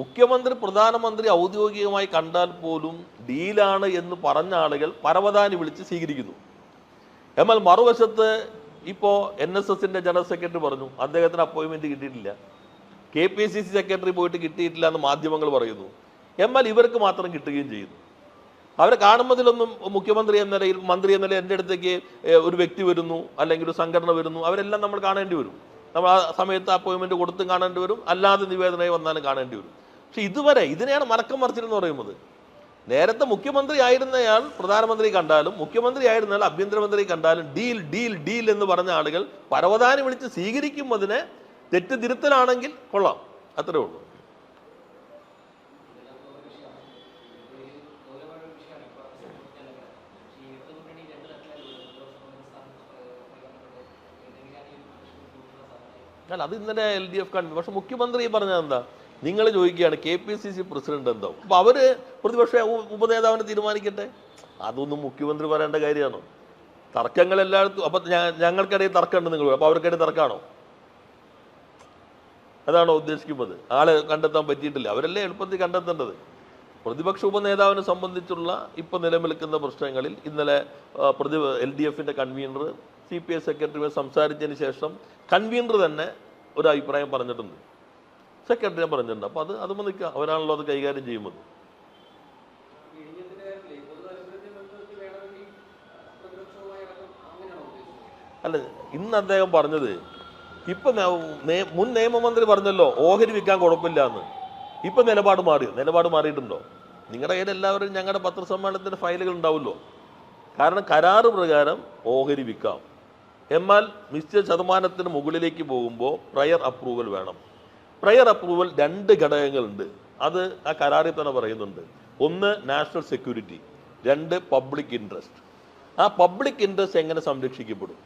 മുഖ്യമന്ത്രി പ്രധാനമന്ത്രി ഔദ്യോഗികമായി കണ്ടാൽ പോലും ഡീലാണ് എന്ന് പറഞ്ഞ ആളുകൾ പരവതാനി വിളിച്ച് സ്വീകരിക്കുന്നു. എന്നാൽ മറുവശത്ത് ഇപ്പോൾ NSSന്റെ ജനറൽ സെക്രട്ടറി പറഞ്ഞു അദ്ദേഹത്തിന് അപ്പോയിൻമെൻറ്റ് കിട്ടിയിട്ടില്ല, KPCC സെക്രട്ടറി പോയിട്ട് കിട്ടിയിട്ടില്ല എന്ന് മാധ്യമങ്ങൾ പറയുന്നു. എന്നാൽ ഇവർക്ക് മാത്രം കിട്ടുകയും ചെയ്യുന്നു. അവരെ കാണുന്നതിലൊന്നും മുഖ്യമന്ത്രി എന്ന നിലയിൽ, മന്ത്രി എന്ന നിലയിൽ എൻ്റെ അടുത്തേക്ക് ഒരു വ്യക്തി വരുന്നു, അല്ലെങ്കിൽ ഒരു സംഘടന വരുന്നു, അവരെല്ലാം നമ്മൾ കാണേണ്ടി വരും. നമ്മൾ ആ സമയത്ത് അപ്പോയിൻമെൻറ്റ് കൊടുത്തും കാണേണ്ടി വരും, അല്ലാതെ നിവേദനമായി വന്നാലും കാണേണ്ടി വരും. പക്ഷെ ഇതുവരെ ഇതിനെയാണ് മറക്കം മറിച്ചിലെന്ന് പറയുന്നത്. നേരത്തെ മുഖ്യമന്ത്രി ആയിരുന്നയാൾ പ്രധാനമന്ത്രി കണ്ടാലും, മുഖ്യമന്ത്രി ആയിരുന്നയാൾ ആഭ്യന്തരമന്ത്രി കണ്ടാലും ഡീൽ ഡീൽ ഡീൽ എന്ന് പറഞ്ഞ ആളുകൾ പരവതാനി വിളിച്ച് സ്വീകരിക്കുമ്പോൾ തെറ്റ് തിരുത്തലാണെങ്കിൽ കൊള്ളാം, അത്രേ ഉള്ളൂ. അല്ല, അത് ഇന്നലെ LDF കണ്ടു. പക്ഷെ മുഖ്യമന്ത്രി പറഞ്ഞത് എന്താ? നിങ്ങൾ ചോദിക്കുകയാണ് KPCC പ്രസിഡന്റ് എന്താവും. അപ്പോൾ അവർ പ്രതിപക്ഷ ഉപനേതാവിനെ തീരുമാനിക്കട്ടെ. അതൊന്നും മുഖ്യമന്ത്രി പറയേണ്ട കാര്യമാണോ? തർക്കങ്ങൾ എല്ലായിടത്തും. അപ്പം ഞങ്ങൾക്കിടയിൽ തർക്കമുണ്ട്, നിങ്ങൾ അപ്പോൾ അവർക്കിടയിൽ തർക്കമാണോ? അതാണോ ഉദ്ദേശിക്കുന്നത്? ആളെ കണ്ടെത്താൻ പറ്റിയിട്ടില്ല, അവരല്ലേ എളുപ്പത്തിൽ കണ്ടെത്തേണ്ടത്. പ്രതിപക്ഷ ഉപനേതാവിനെ സംബന്ധിച്ചുള്ള ഇപ്പം നിലനിൽക്കുന്ന പ്രശ്നങ്ങളിൽ ഇന്നലെ LDFന്റെ കൺവീനർ CPI സെക്രട്ടറിയുമായി സംസാരിച്ചതിന് ശേഷം കൺവീനർ തന്നെ ഒരു അഭിപ്രായം പറഞ്ഞിട്ടുണ്ട്, സെക്രട്ടറി പറഞ്ഞിട്ടുണ്ട്. അപ്പോൾ അതുമ്പോൾ നിൽക്കുക, അവരാണല്ലോ അത് കൈകാര്യം ചെയ്യുന്നത്. അല്ല, ഇന്ന് അദ്ദേഹം പറഞ്ഞത്, ഇപ്പം മുൻ നിയമമന്ത്രി പറഞ്ഞല്ലോ ഓഹരി വിൽക്കാൻ കുഴപ്പമില്ല എന്ന്. ഇപ്പം നിലപാട് മാറിയിട്ടുണ്ടോ? നിങ്ങളുടെ കയ്യിൽ എല്ലാവരും ഞങ്ങളുടെ പത്രസമ്മേളനത്തിൻ്റെ ഫയലുകൾ ഉണ്ടാവുമല്ലോ. കാരണം കരാറ് പ്രകാരം ഓഹരി വിൽക്കാം, എന്നാൽ നിശ്ചിത ശതമാനത്തിന് മുകളിലേക്ക് പോകുമ്പോൾ പ്രയർ അപ്രൂവൽ വേണം. പ്രയർ അപ്രൂവൽ 2 ഘടകങ്ങളുണ്ട്. അത് ആ കരാറിൽ തന്നെ പറയുന്നുണ്ട്. ഒന്ന് നാഷണൽ സെക്യൂരിറ്റി, 2 പബ്ലിക് ഇൻട്രസ്റ്റ്. ആ പബ്ലിക് ഇൻട്രസ്റ്റ് എങ്ങനെ സംരക്ഷിക്കപ്പെടും?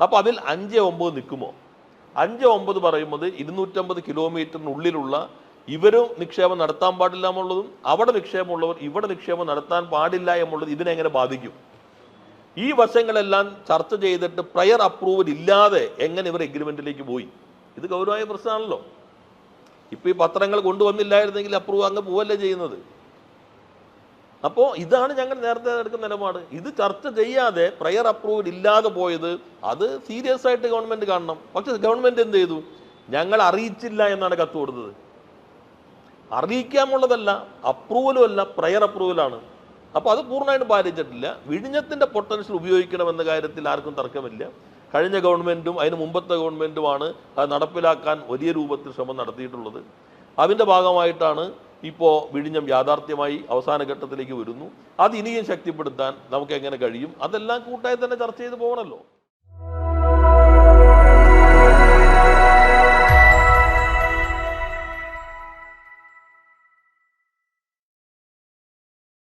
അപ്പോൾ അതിൽ 5-9 നിൽക്കുമോ? 5-9 പറയുന്നത് 250 കിലോമീറ്ററിനുള്ളിലുള്ള ഇവരും നിക്ഷേപം നടത്താൻ പാടില്ല എന്നുള്ളതും, അവിടെ നിക്ഷേപമുള്ളവർ ഇവിടെ നിക്ഷേപം നടത്താൻ പാടില്ല എന്നുള്ളത് ഇതിനെങ്ങനെ ബാധിക്കും? ഈ വശങ്ങളെല്ലാം ചർച്ച ചെയ്തിട്ട് പ്രയർ അപ്രൂവൽ ഇല്ലാതെ എങ്ങനെ ഇവർ എഗ്രിമെന്റിലേക്ക് പോയി? ഇത് ഗൗരവമായ പ്രശ്നമാണല്ലോ. ഇപ്പം ഈ പത്രങ്ങൾ കൊണ്ടുവന്നില്ലായിരുന്നെങ്കിൽ അപ്രൂവ് അങ്ങ് പോവല്ലേ ചെയ്യുന്നത്. അപ്പോൾ ഇതാണ് ഞങ്ങൾ നേരത്തെ എടുക്കുന്ന നിലപാട്. ഇത് ചർച്ച ചെയ്യാതെ പ്രയർ അപ്രൂവൽ ഇല്ലാതെ പോയത് അത് സീരിയസ് ആയിട്ട് ഗവൺമെന്റ് കാണണം. പക്ഷെ ഗവൺമെന്റ് എന്ത് ചെയ്തു? ഞങ്ങൾ അറിയിച്ചില്ല എന്നാണ് കത്ത് കൊടുത്തത്. അറിയിക്കാമുള്ളതല്ല, അപ്രൂവലും അല്ല, പ്രയർ അപ്രൂവലാണ്. അപ്പോൾ അത് പൂർണ്ണമായിട്ട് പാലിച്ചിട്ടില്ല. വിഴിഞ്ഞത്തിൻ്റെ പൊട്ടൻഷ്യൽ ഉപയോഗിക്കണമെന്ന കാര്യത്തിൽ ആർക്കും തർക്കമില്ല. കഴിഞ്ഞ ഗവൺമെൻറ്റും അതിന് മുമ്പത്തെ ഗവൺമെൻറ്റുമാണ് അത് നടപ്പിലാക്കാൻ വലിയ രൂപത്തിൽ ശ്രമം നടത്തിയിട്ടുള്ളത്. അതിൻ്റെ ഭാഗമായിട്ടാണ് ഇപ്പോൾ വിഴിഞ്ഞം യാഥാർത്ഥ്യമായി അവസാന ഘട്ടത്തിലേക്ക് വരുന്നു. അത് ഇനിയും ശക്തിപ്പെടുത്താൻ നമുക്ക് എങ്ങനെ കഴിയും? അതെല്ലാം കൂട്ടായി തന്നെ ചർച്ച ചെയ്ത് പോകണമല്ലോ.